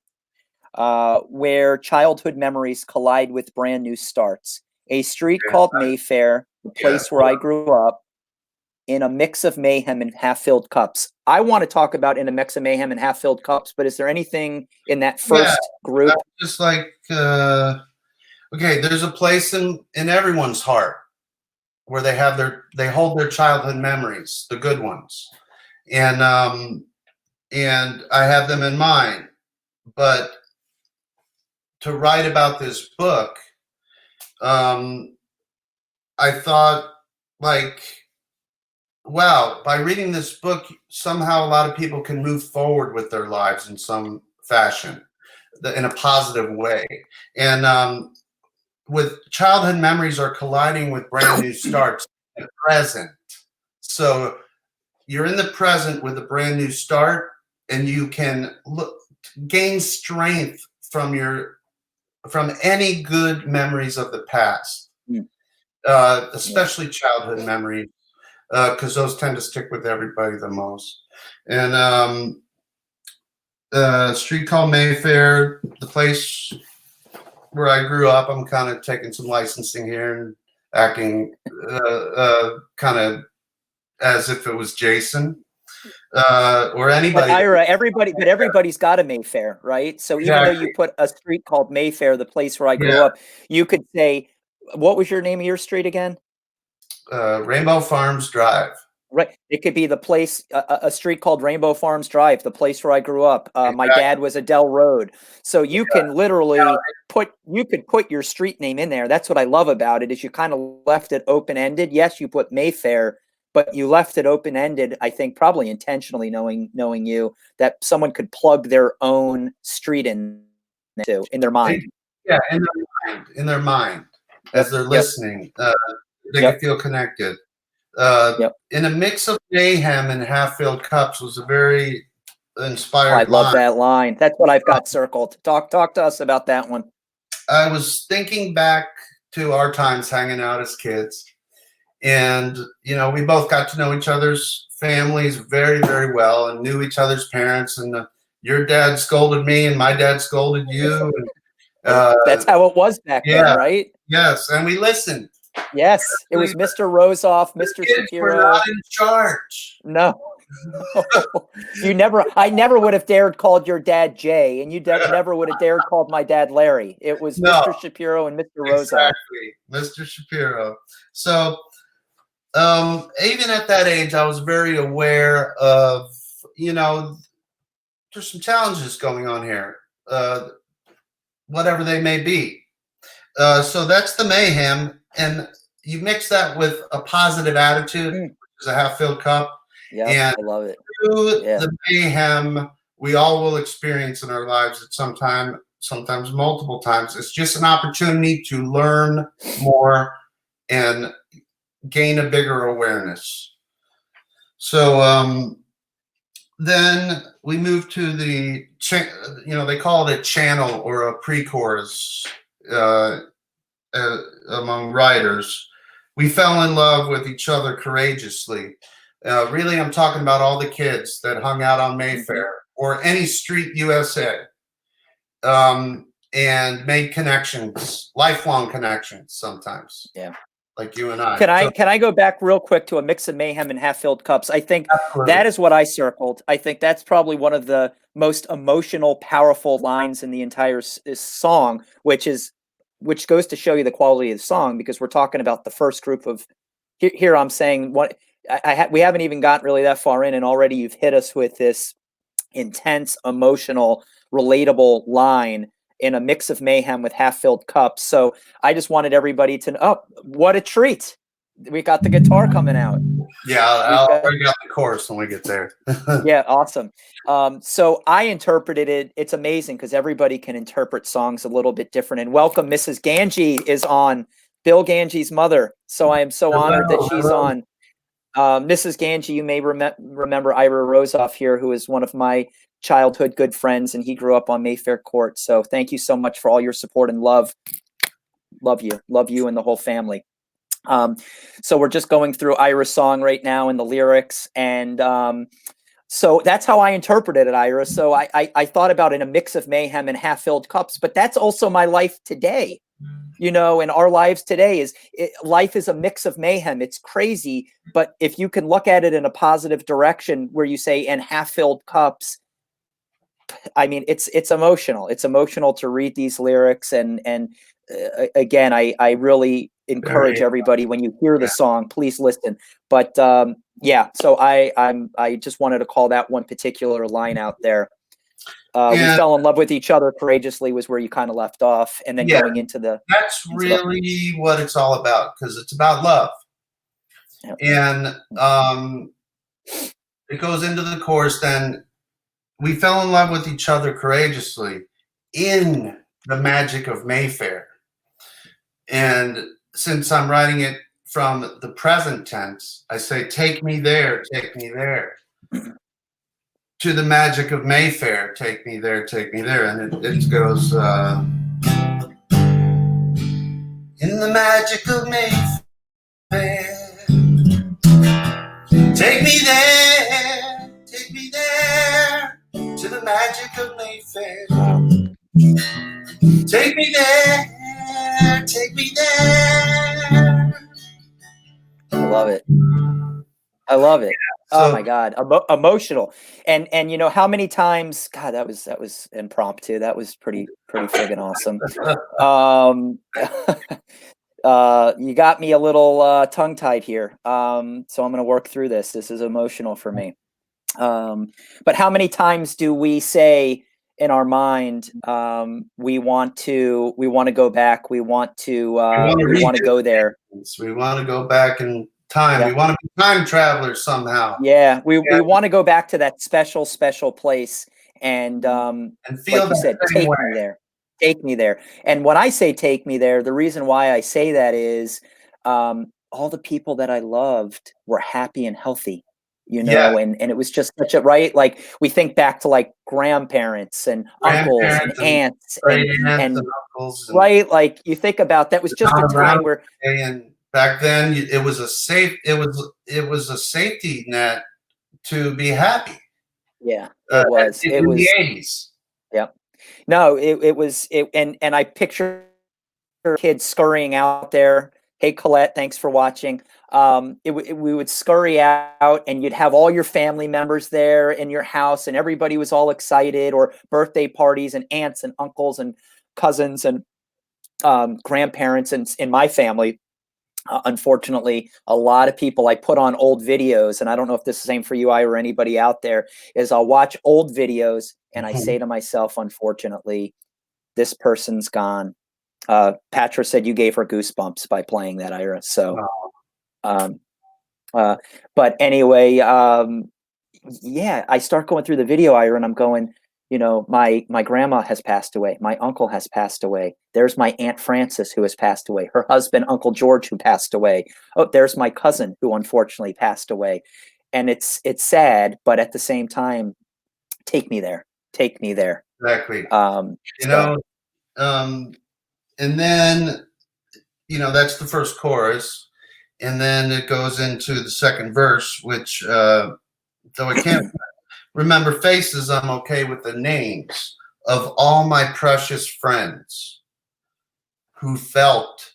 where childhood memories collide with brand new starts. A street called Mayfair, the place where I grew up, in a mix of mayhem and half-filled cups. I want to talk about in a mix of mayhem and half-filled cups, but is there anything in that first group? Just like, there's a place in everyone's heart where they hold their childhood memories, the good ones. And I have them in mind. But to write about this book, I thought, wow, by reading this book, somehow a lot of people can move forward with their lives in some fashion, in a positive way. And with childhood memories are colliding with brand new starts in the present. So you're in the present with a brand new start, and you can gain strength from any good memories of the past, especially childhood memories, because those tend to stick with everybody the most. And street called Mayfair, the place where I grew up. I'm kind of taking some licensing here and acting kind of as if it was Jason. Or anybody. But Ira, everybody's got a Mayfair, right? So even though you put a street called Mayfair, the place where I grew up, you could say, what was your name of your street again? Rainbow Farms Drive. Right. It could be the place, a street called Rainbow Farms Drive, the place where I grew up. My dad was Adele Road. So you can literally put your street name in there. That's what I love about it, is you kind of left it open-ended. Yes, you put Mayfair, but you left it open-ended, I think probably intentionally, knowing you, that someone could plug their own street in their mind. Yeah, in their mind, as they're listening, they can feel connected. In a mix of mayhem and half-filled cups was a very inspired line. I love that line. That's what I've got circled. Talk to us about that one. I was thinking back to our times hanging out as kids. And, we both got to know each other's families very, very well, and knew each other's parents. And your dad scolded me and my dad scolded you. And, that's how it was back then, right? Yes. And we listened. Yes, it was Mr. Rosoff, Mr. Kids were Shapiro. not in charge. No. I never would have dared called your dad Jay, and you never would have dared called my dad Larry. It was No. Mr. Shapiro and Mr. Rosoff. Exactly, Mr. Shapiro. So, even at that age, I was very aware of, there's some challenges going on here, whatever they may be. So that's the mayhem, and you mix that with a positive attitude, which is a half-filled cup. Yeah, and I love it. Through the mayhem we all will experience in our lives at some time, sometimes multiple times. It's just an opportunity to learn more and gain a bigger awareness. So then we move to the, they call it a channel or a pre-chorus among writers. We fell in love with each other courageously. Really, I'm talking about all the kids that hung out on Mayfair or any street USA, and made connections, lifelong connections sometimes. Yeah. Like you and I. Can I go back real quick to a mix of mayhem and half-filled cups? I think that is what I circled. I think that's probably one of the most emotional, powerful lines in the entire song, which goes to show you the quality of the song, because we're talking about the first group of. Here I'm saying what we haven't even gotten really that far in, and already you've hit us with this intense, emotional, relatable line in a mix of mayhem with half-filled cups. So I just wanted everybody to know, oh, what a treat. We got the guitar coming out. Yeah, I'll already got the chorus when we get there. Yeah, awesome. So I interpreted it. It's amazing because everybody can interpret songs a little bit different. And welcome, Mrs. Ganji is on, Bill Ganji's mother. So I am so honored that she's on. Mrs. Ganji, you may remember Ira Rosoff here, who is one of my childhood good friends, and he grew up on Mayfair Court. So thank you so much for all your support and love. Love you and the whole family. So we're just going through Ira's song right now and the lyrics, and so that's how I interpreted it, Ira. So I thought about it in a mix of mayhem and half-filled cups, but that's also my life today. And our lives today life is a mix of mayhem. It's crazy, but if you can look at it in a positive direction, where you say "and half-filled cups," I mean, it's emotional. It's emotional to read these lyrics, and again, I really encourage everybody, when you hear the song, please listen. But yeah, so I just wanted to call that one particular line out there. We fell in love with each other courageously was where you kind of left off, and then going into that's really what it's all about, because it's about love. And it goes into the chorus. Then we fell in love with each other courageously in the magic of Mayfair. And since I'm writing it from the present tense, I say, take me there, to the magic of Mayfair, take me there, and it goes, in the magic of Mayfair, take me there, to the magic of Mayfair, take me there. I love it. Oh my God, emotional. And how many times? God, that was impromptu. That was pretty friggin' awesome. You got me a little tongue-tied here. So I'm going to work through this. This is emotional for me. But how many times do we say in our mind, we want to go back, we want to go there, we want to go back in time, we want to be time travelers somehow. Yeah, we want to go back to that special place, and feel, like you said, take me there. And when I say take me there, the reason why I say that is all the people that I loved were happy and healthy, and it was just such a, like, we think back to like grandparents and uncles and aunts and uncles, right? Like, you think about that was just a time where, and back then it was a safety net to be happy. Yeah, it was. It was the 80s. Yeah. No, it was, and I picture kids scurrying out there. Hey, Colette, thanks for watching. We would scurry out and you'd have all your family members there in your house and everybody was all excited, or birthday parties and aunts and uncles and cousins and grandparents. And in my family, unfortunately, a lot of people, I put on old videos, and I don't know if this is the same for you, or anybody out there, is I'll watch old videos and I say to myself, unfortunately, this person's gone. Patra said you gave her goosebumps by playing that, Ira. So, um, but anyway, yeah, I start going through the video, Ira, and I'm going, you know, my grandma has passed away. My uncle has passed away. There's my Aunt Frances who has passed away. Her husband, Uncle George, who passed away. Oh, there's my cousin who unfortunately passed away. And it's sad, but at the same time, take me there. Take me there. Exactly. You So, know, and then, you know, that's the first chorus. And then it goes into the second verse, which, though I can't remember faces, I'm okay with the names of all my precious friends who felt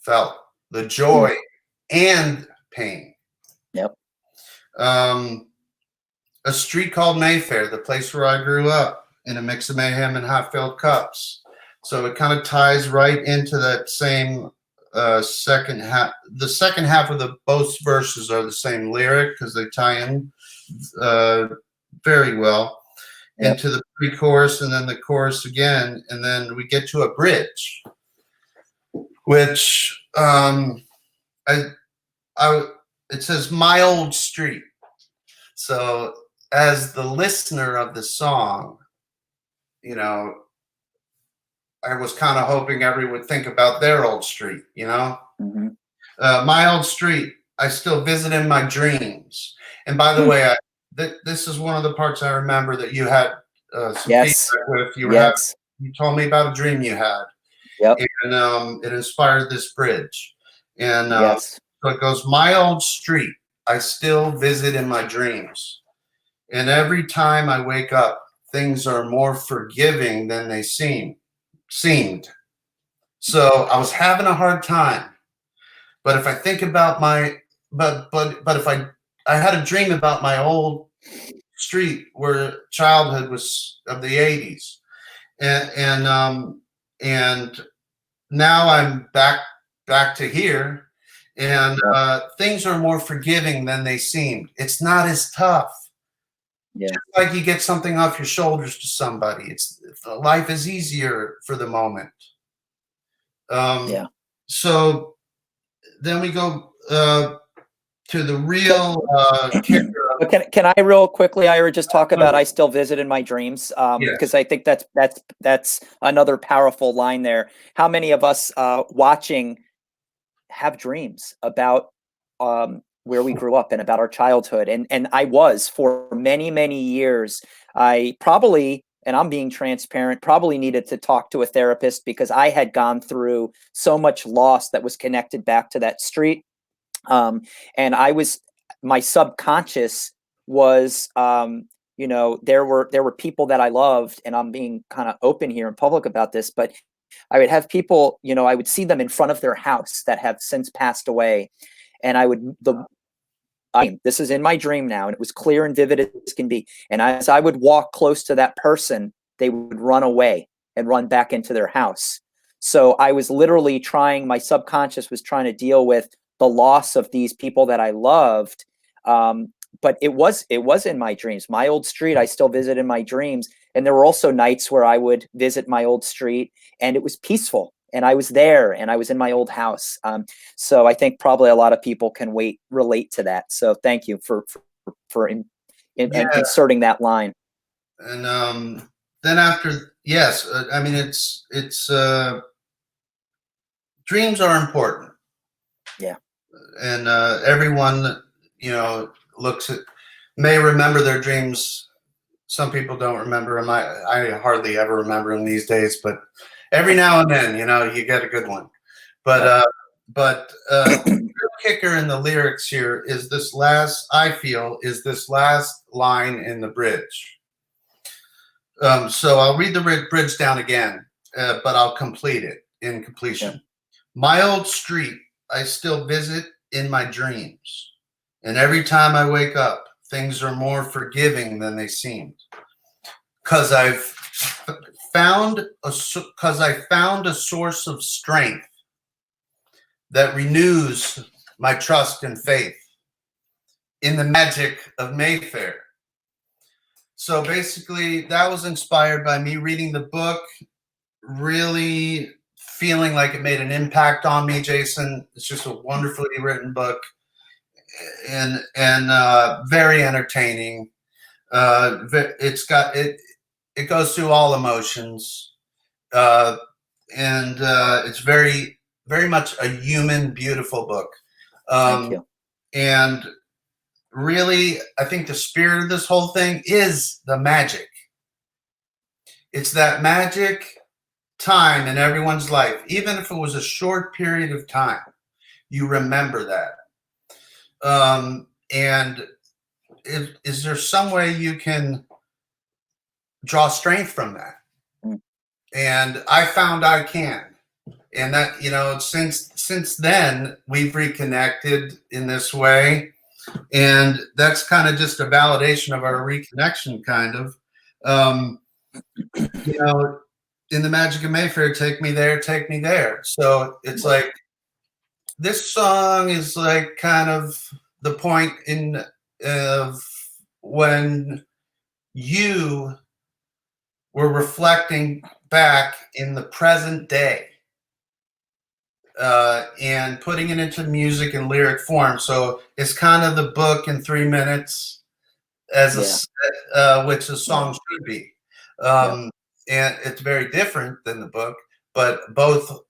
the joy and pain. Yep. A street called Mayfair, the place where I grew up, in a mix of mayhem and half-filled cups. So it kind of ties right into that same second half. The second half of the both verses are the same lyric because they tie in very well into the pre-chorus and then the chorus again, and then we get to a bridge, which it says "My Old Street." So as the listener of the song, you know, I was kind of hoping everyone would think about their old street, you know. My old street, I still visit in my dreams. And by the way, this is one of the parts I remember that you had some feedback with. You were you told me about a dream you had. Yep. And it inspired this bridge. And so it goes, my old street, I still visit in my dreams. And every time I wake up, things are more forgiving than they seemed. So I was having a hard time. But if I think about my, but if I had a dream about my old street where childhood was of the 80s, and now I'm back to here, and things are more forgiving than they seemed. It's not as tough. Yeah. Just like you get something off your shoulders to somebody. Life is easier for the moment. So then we go to the real kicker. Can I real quickly, Ira, just talk about I still visit in my dreams? Because I think that's another powerful line there. How many of us watching have dreams about where we grew up and about our childhood? And I was, for many, many years, I probably, and I'm being transparent, probably needed to talk to a therapist because I had gone through so much loss that was connected back to that street. And my subconscious was, you know, there were people that I loved, and I'm being kind of open here in public about this, but I would have people, you know, I would see them in front of their house that have since passed away. And this is in my dream now, and it was clear and vivid as can be. And as I would walk close to that person, they would run away and run back into their house. So I was literally my subconscious was trying to deal with the loss of these people that I loved. But it was in my dreams. My old street, I still visit in my dreams. And there were also nights where I would visit my old street and it was peaceful. And I was there and I was in my old house. So I think probably a lot of people can relate to that. So thank you for inserting that line. And then after, yes, I mean, it's dreams are important. Yeah. And everyone, you know, may remember their dreams. Some people don't remember them. I hardly ever remember them these days, but every now and then, you know, you get a good one. But the kicker in the lyrics here is this last line in the bridge. So I'll read the bridge down again, but I'll complete it in completion. Yeah. My old street, I still visit in my dreams. And every time I wake up, things are more forgiving than they seemed. Because I found a source of strength that renews my trust and faith in the magic of Mayfair. So basically, that was inspired by me reading the book, really feeling like it made an impact on me, Jason. It's just a wonderfully written book and very entertaining. It goes through all emotions, and it's very, very much a human, beautiful book. Thank you. And really, I think the spirit of this whole thing is the magic. It's that magic time in everyone's life, even if it was a short period of time, you remember that. And is there some way you can draw strength from that? Mm. And I found I can. And that, since then we've reconnected in this way. And that's kind of just a validation of our reconnection, kind of. In the Magic of Mayfair, take me there, take me there. So it's like this song is like kind of the point of when you were reflecting back in the present day and putting it into music and lyric form. So it's kind of the book in 3 minutes, which a song should be. And it's very different than the book, but both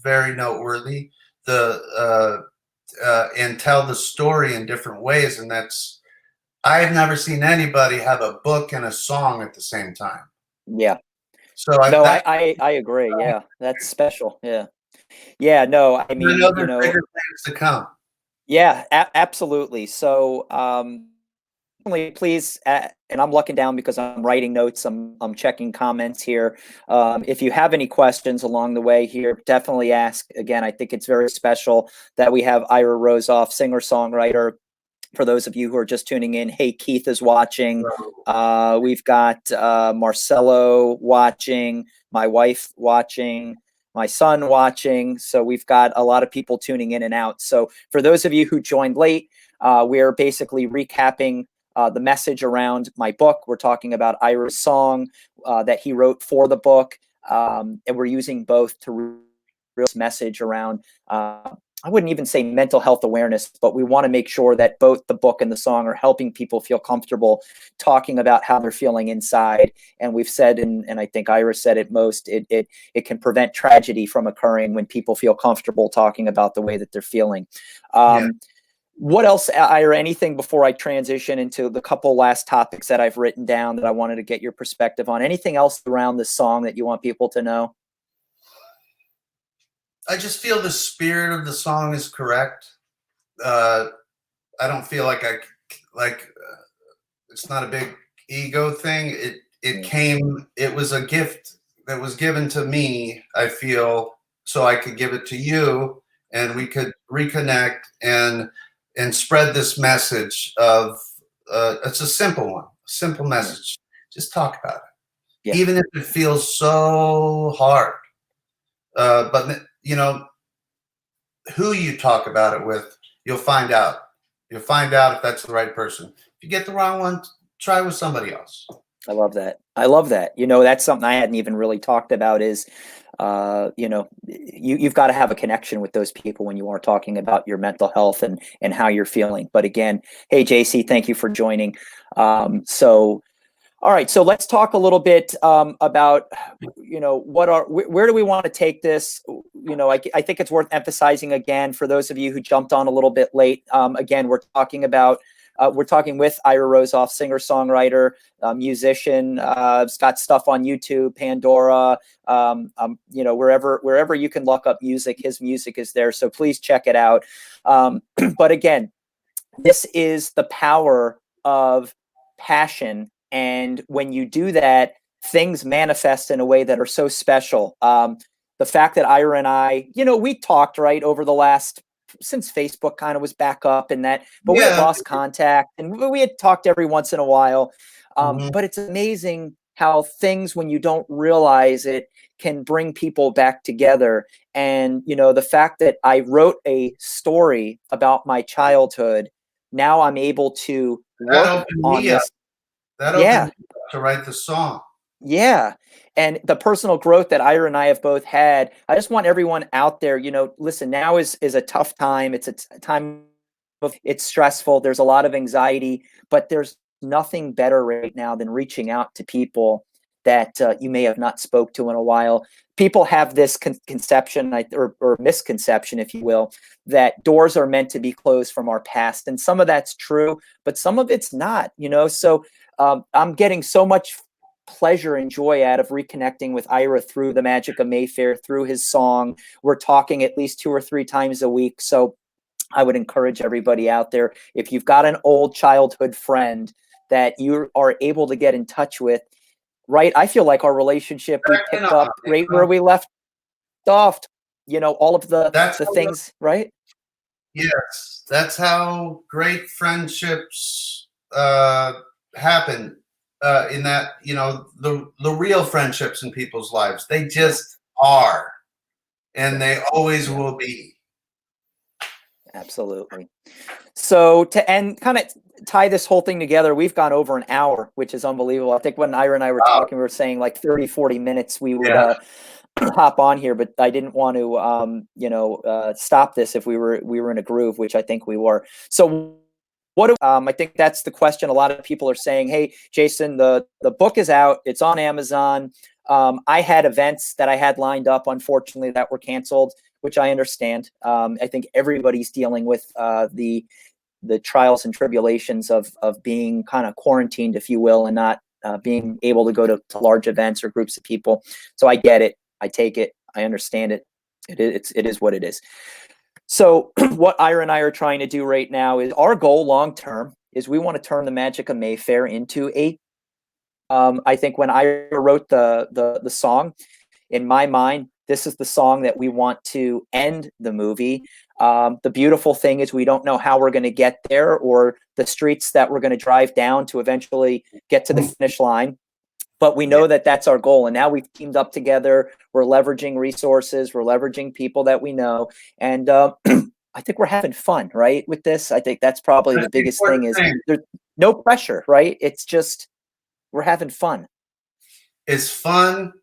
very noteworthy. And tell the story in different ways, and I've never seen anybody have a book and a song at the same time. Yeah. So I agree. Yeah, that's special. Yeah. Yeah. No, I mean, I know there's bigger things to come. Yeah, absolutely. So, please, and I'm looking down because I'm writing notes. I'm checking comments here. If you have any questions along the way here, definitely ask. Again, I think it's very special that we have Ira Rosoff, singer-songwriter. For those of you who are just tuning in, hey, Keith is watching. We've got Marcelo watching, my wife watching, my son watching. So we've got a lot of people tuning in and out. So for those of you who joined late, we're basically recapping the message around my book. We're talking about Ira's song that he wrote for the book. And we're using both to real message around I wouldn't even say mental health awareness, but we want to make sure that both the book and the song are helping people feel comfortable talking about how they're feeling inside. And we've said, and I think Ira said it most, it can prevent tragedy from occurring when people feel comfortable talking about the way that they're feeling. What else, Ira, anything before I transition into the couple last topics that I've written down that I wanted to get your perspective on? Anything else around the song that you want people to know? I just feel the spirit of the song is correct. I don't feel like it's not a big ego thing. It was a gift that was given to me, I feel, so I could give it to you and we could reconnect and spread this message of, it's a simple message. Just talk about it. Even if it feels so hard. But who you talk about it with, you'll find out. You'll find out if that's the right person. If you get the wrong one, try with somebody else. I love that. I love that. That's something I hadn't even really talked about is, you've got to have a connection with those people when you are talking about your mental health and how you're feeling. But again, hey, JC, thank you for joining. All right, so let's talk a little bit about, where do we want to take this? I think it's worth emphasizing again for those of you who jumped on a little bit late. Again, we're talking with Ira Rosoff, singer-songwriter, musician. He's got stuff on YouTube, Pandora, wherever you can look up music, his music is there. So please check it out. But again, this is the power of passion. And when you do that, things manifest in a way that are so special. the fact that Ira and I, we talked right over the last, since Facebook kind of was back up and that, but we had Yeah. lost contact and we had talked every once in a while. Mhm. But it's amazing how things, when you don't realize it, can bring people back together. And, the fact that I wrote a story about my childhood, now I'm able to That work opened on me up. this. That opened Yeah. me up to write the song. Yeah. And the personal growth that Ira and I have both had, I just want everyone out there, listen, now is a tough time. It's a time of, it's stressful. There's a lot of anxiety, but there's nothing better right now than reaching out to people that you may have not spoke to in a while. People have this conception or misconception, if you will, that doors are meant to be closed from our past. And some of that's true, but some of it's not, So I'm getting so much pleasure and joy out of reconnecting with Ira through the Magic of Mayfair, through his song. We're talking at least 2 or 3 times a week. So I would encourage everybody out there, if you've got an old childhood friend that you are able to get in touch with, right? I feel like our relationship, we Checking pick on, up right where we left off, all of the That's how, things, right? yes, that's how great friendships happen. In that, the real friendships in people's lives, they just are, and they always Yeah. will be. Absolutely. So to end, kind of tie this whole thing together, we've gone over an hour, which is unbelievable. I think when Ira and I were Wow. talking, we were saying like 30, 40 minutes we would Yeah. hop on here, but I didn't want to, stop this if we were in a groove, which I think we were. So I think that's the question. A lot of people are saying, hey, Jason, the book is out. It's on Amazon. I had events that I had lined up, unfortunately, that were canceled, which I understand. I think everybody's dealing with the trials and tribulations of being kind of quarantined, if you will, and not being able to go to large events or groups of people. So I get it. I take it. I understand it. It is what it is. So what Ira and I are trying to do right now is, our goal long term is we want to turn the Magic of Mayfair into a. I think when I wrote the song, in my mind, this is the song that we want to end the movie. The beautiful thing is we don't know how we're going to get there, or the streets that we're going to drive down to eventually get to the finish line. But we know that that's our goal. And now we've teamed up together. We're leveraging resources. We're leveraging people that we know. And I think we're having fun, right, with this. I think that's probably That's the the biggest important thing, is thing. there's no pressure, right? It's just, we're having fun. It's fun,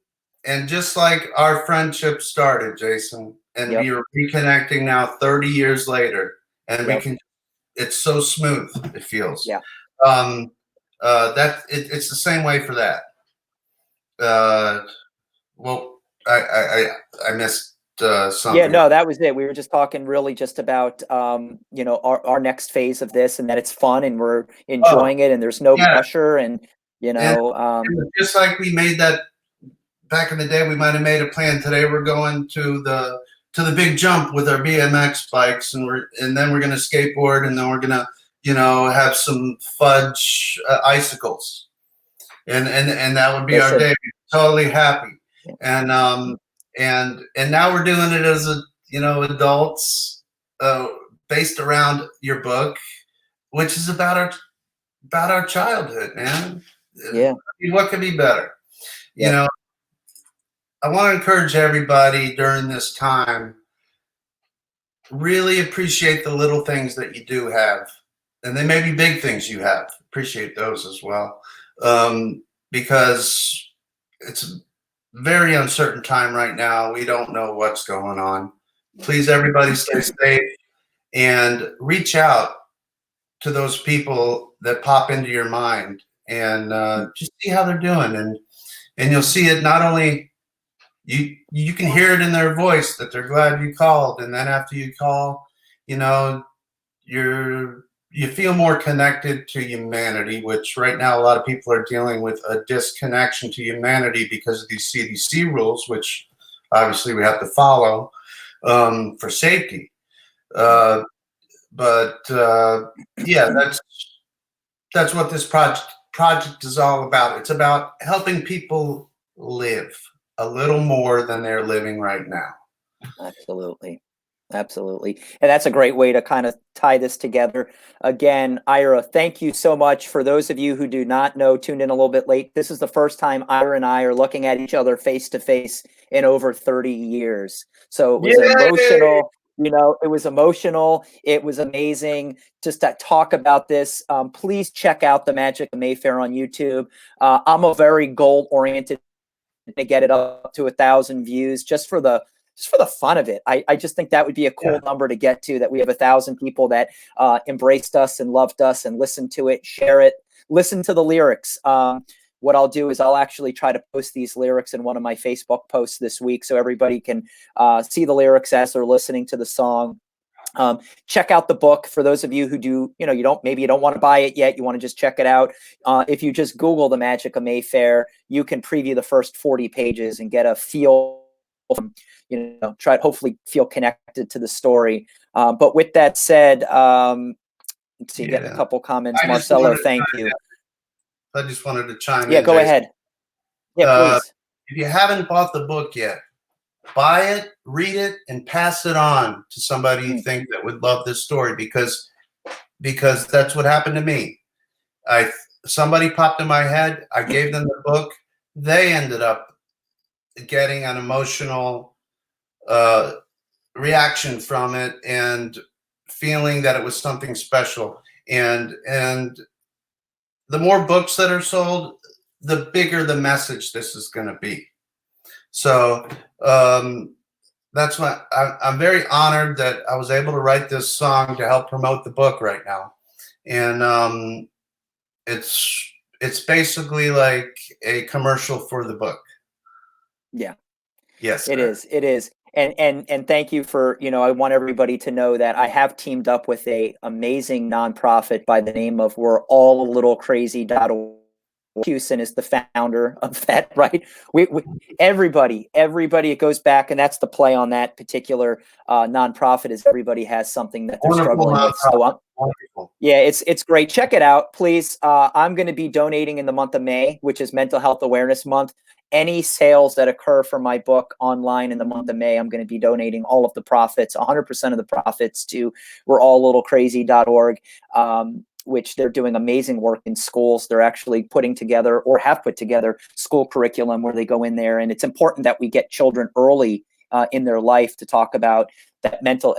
and just like our friendship started, Jason, and Yep. we are reconnecting now 30 years later, and we Yep. can. It's so smooth. It feels. Yeah. It's the same way for that. Well, I missed something. Yeah, no, that was it. We were just talking really just about our next phase of this, and that it's fun and we're Oh, enjoying it and there's no yeah, pressure, and and just like we made that back in the day, we might have made a plan. Today we're going to the big jump with our BMX bikes, and then we're gonna skateboard, and then we're gonna have some fudge icicles, and that would be our listen. day. Totally happy, Yeah. and now we're doing it as adults, based around your book, which is about our childhood, man. Yeah. I mean, what could be better? You Yeah. know, I want to encourage everybody during this time, really appreciate the little things that you do have. And they may be big things you have. Appreciate those as well. Because it's a very uncertain time right now. We don't know what's going on. Please, everybody, stay safe and reach out to those people that pop into your mind, and just see how they're doing. And you'll see it, not only you can hear it in their voice that they're glad you called, and then after you call, you feel more connected to humanity, which right now a lot of people are dealing with a disconnection to humanity because of these CDC rules, which obviously we have to follow for safety. But yeah, that's what this project is all about. It's about helping people live. a little more than they're living right now. Absolutely. Absolutely. And that's a great way to kind of tie this together. Again, Ira, thank you so much. For those of you who do not know, tuned in a little bit late, this is the first time Ira and I are looking at each other face to face in over 30 years. So it was emotional. You know, it was emotional. It was amazing just to talk about this. Please check out the Magic of Mayfair on YouTube. I'm a very goal oriented to get it up to 1,000 views just for the fun of it. I just think that would be a cool number to get to, that we have 1,000 people that embraced us and loved us and listened to it, share it, listen to the lyrics. What I'll do is I'll actually try to post these lyrics in one of my Facebook posts this week so everybody can see the lyrics as they're listening to the song. Check out the book for those of you who do, you don't want to buy it yet. You want to just check it out. If you just Google the Magic of Mayfair, you can preview the first 40 pages and get a feel from, try hopefully feel connected to the story. But with that said, let's see, getting a couple comments. Marcelo, thank you. I just wanted to chime in. Yeah, go Jason. ahead. Yeah, please. If you haven't bought the book yet, buy it, read it, and pass it on to somebody you think that would love this story, because that's what happened to me. Somebody popped in my head. I gave them the book. They ended up getting an emotional reaction from it and feeling that it was something special. And the more books that are sold, the bigger the message this is going to be. So that's why I'm very honored that I was able to write this song to help promote the book right now. And it's basically like a commercial for the book. Yeah. Yes, it is. It is. And thank you for, I want everybody to know that I have teamed up with a amazing nonprofit by the name of We're All a Little Crazy.org. Houston is the founder of that, right? Everybody, it goes back, and that's the play on that particular nonprofit, is everybody has something that they're struggling with. So yeah, it's great. Check it out, please. I'm going to be donating in the month of May, which is Mental Health Awareness Month. Any sales that occur from my book online in the month of May, I'm going to be donating all of the profits, 100% of the profits, to We're All Little Crazy.org. Which they're doing amazing work in schools. They're actually putting together, or have put together, school curriculum where they go in there. And it's important that we get children early in their life to talk about that mental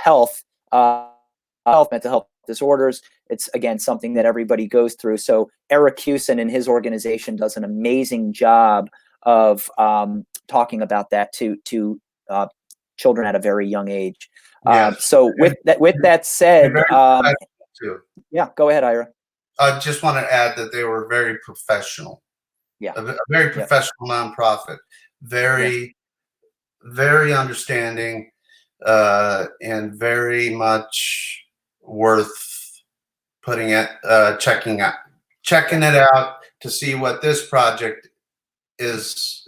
health, mental health disorders. It's, again, something that everybody goes through. So Eric Hewson and his organization does an amazing job of talking about that to children at a very young age. So with that said, yeah, go ahead, Ira. I just want to add that they were very professional. Yeah. A very professional nonprofit. Very, very understanding, and very much worth putting it, checking it out to see what this project is,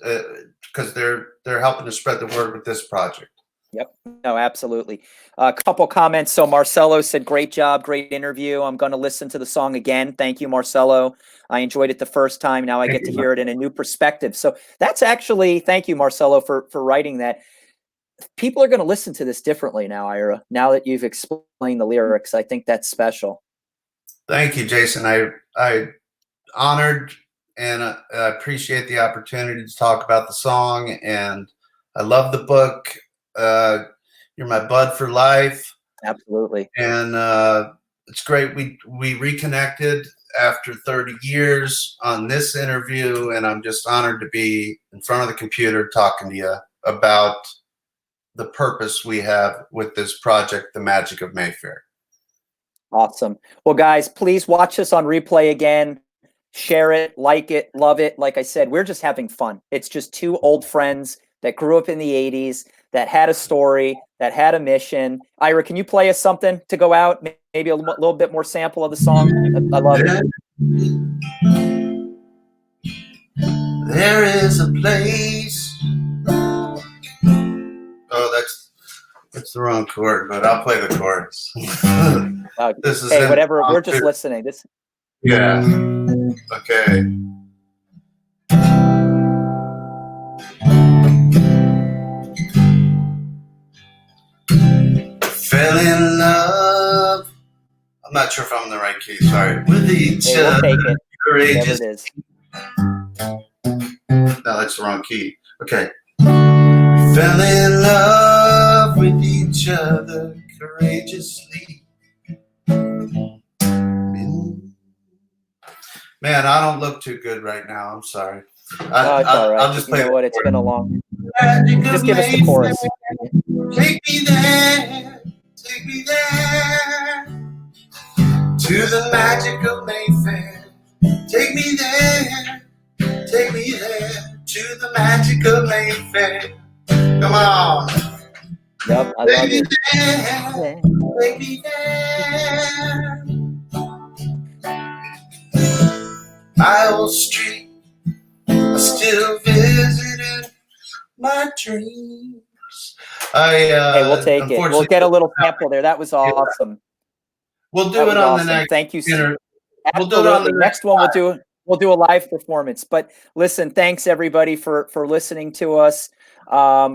because they're helping to spread the word with this project. Yep. No, absolutely. A couple comments. So Marcelo said, great job, great interview. I'm going to listen to the song again. Thank you, Marcelo. I enjoyed it the first time. Now I get to hear it in a new perspective. So that's actually, thank you, Marcelo, for writing that. People are going to listen to this differently now, Ira, now that you've explained the lyrics. I think that's special. Thank you, Jason. I honored and I appreciate the opportunity to talk about the song, and I love the book. You're my bud for life. Absolutely. And it's great. We reconnected after 30 years on this interview, and I'm just honored to be in front of the computer talking to you about the purpose we have with this project, the Magic of Mayfair. Awesome. Well, guys, please watch this on replay again. Share it, like it, love it. Like I said, we're just having fun. It's just two old friends that grew up in the 80s, that had a story, that had a mission. Ira, can you play us something to go out? Maybe a little bit more sample of the song? I love it. There is a place. Oh, that's the wrong chord, but I'll play the chorus. This is whatever. We're just listening. Yeah. Okay. I'm not sure if I'm in the right key. Sorry. With each Hey, we'll take it. Whatever courageous. it is. No, that's the wrong key. Okay. Fell in love with each other courageously. Man, I don't look too good right now. I'm sorry. Oh, it's all right. I'll just You play know the what? It's chorus. been a long. Magic of Just give us the chorus. Mayfair, take me there, take me there to the magic of Mayfair. Take me there, take me there to the magic of Mayfair. Come on. Yep, I Take love me it. there, take me there. My old street, I still visited my dreams. Hey, we'll take it. We'll get a little sample there. That was awesome. We'll do That it was on awesome. the next Thank you. We'll do it on the Absolutely. Next one we'll do a live performance. But listen, thanks everybody for listening to us.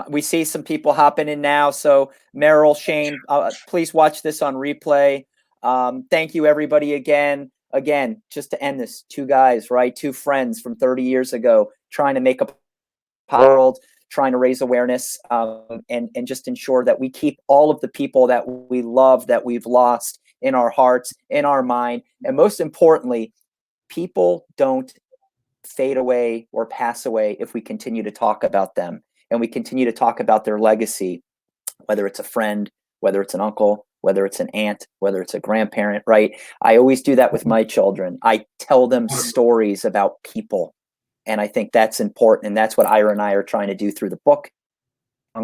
We see some people hopping in now. So Meryl, Shane, please watch this on replay. Thank you everybody again. Again, just to end this, two guys, right? Two friends from 30 years ago trying to make a world, trying to raise awareness, and just ensure that we keep all of the people that we love, that we've lost, in our hearts, in our mind, and most importantly, people don't fade away or pass away if we continue to talk about them and we continue to talk about their legacy, whether it's a friend, whether it's an uncle, whether it's an aunt, whether it's a grandparent, right? I always do that with my children. I tell them stories about people. And I think that's important. And that's what Ira and I are trying to do through the book.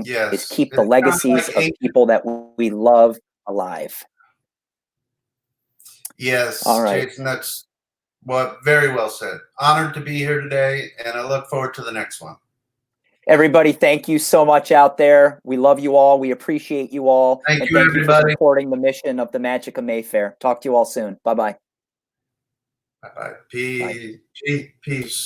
Yes. Is keep the legacies of people that we love alive. Yes, all right. Jason, that's very well said. Honored to be here today, and I look forward to the next one. Everybody, thank you so much out there. We love you all. We appreciate you all. Thank you, thank everybody. you for supporting the mission of the Magic of Mayfair. Talk to you all soon. Bye-bye. Bye-bye. Peace. Peace.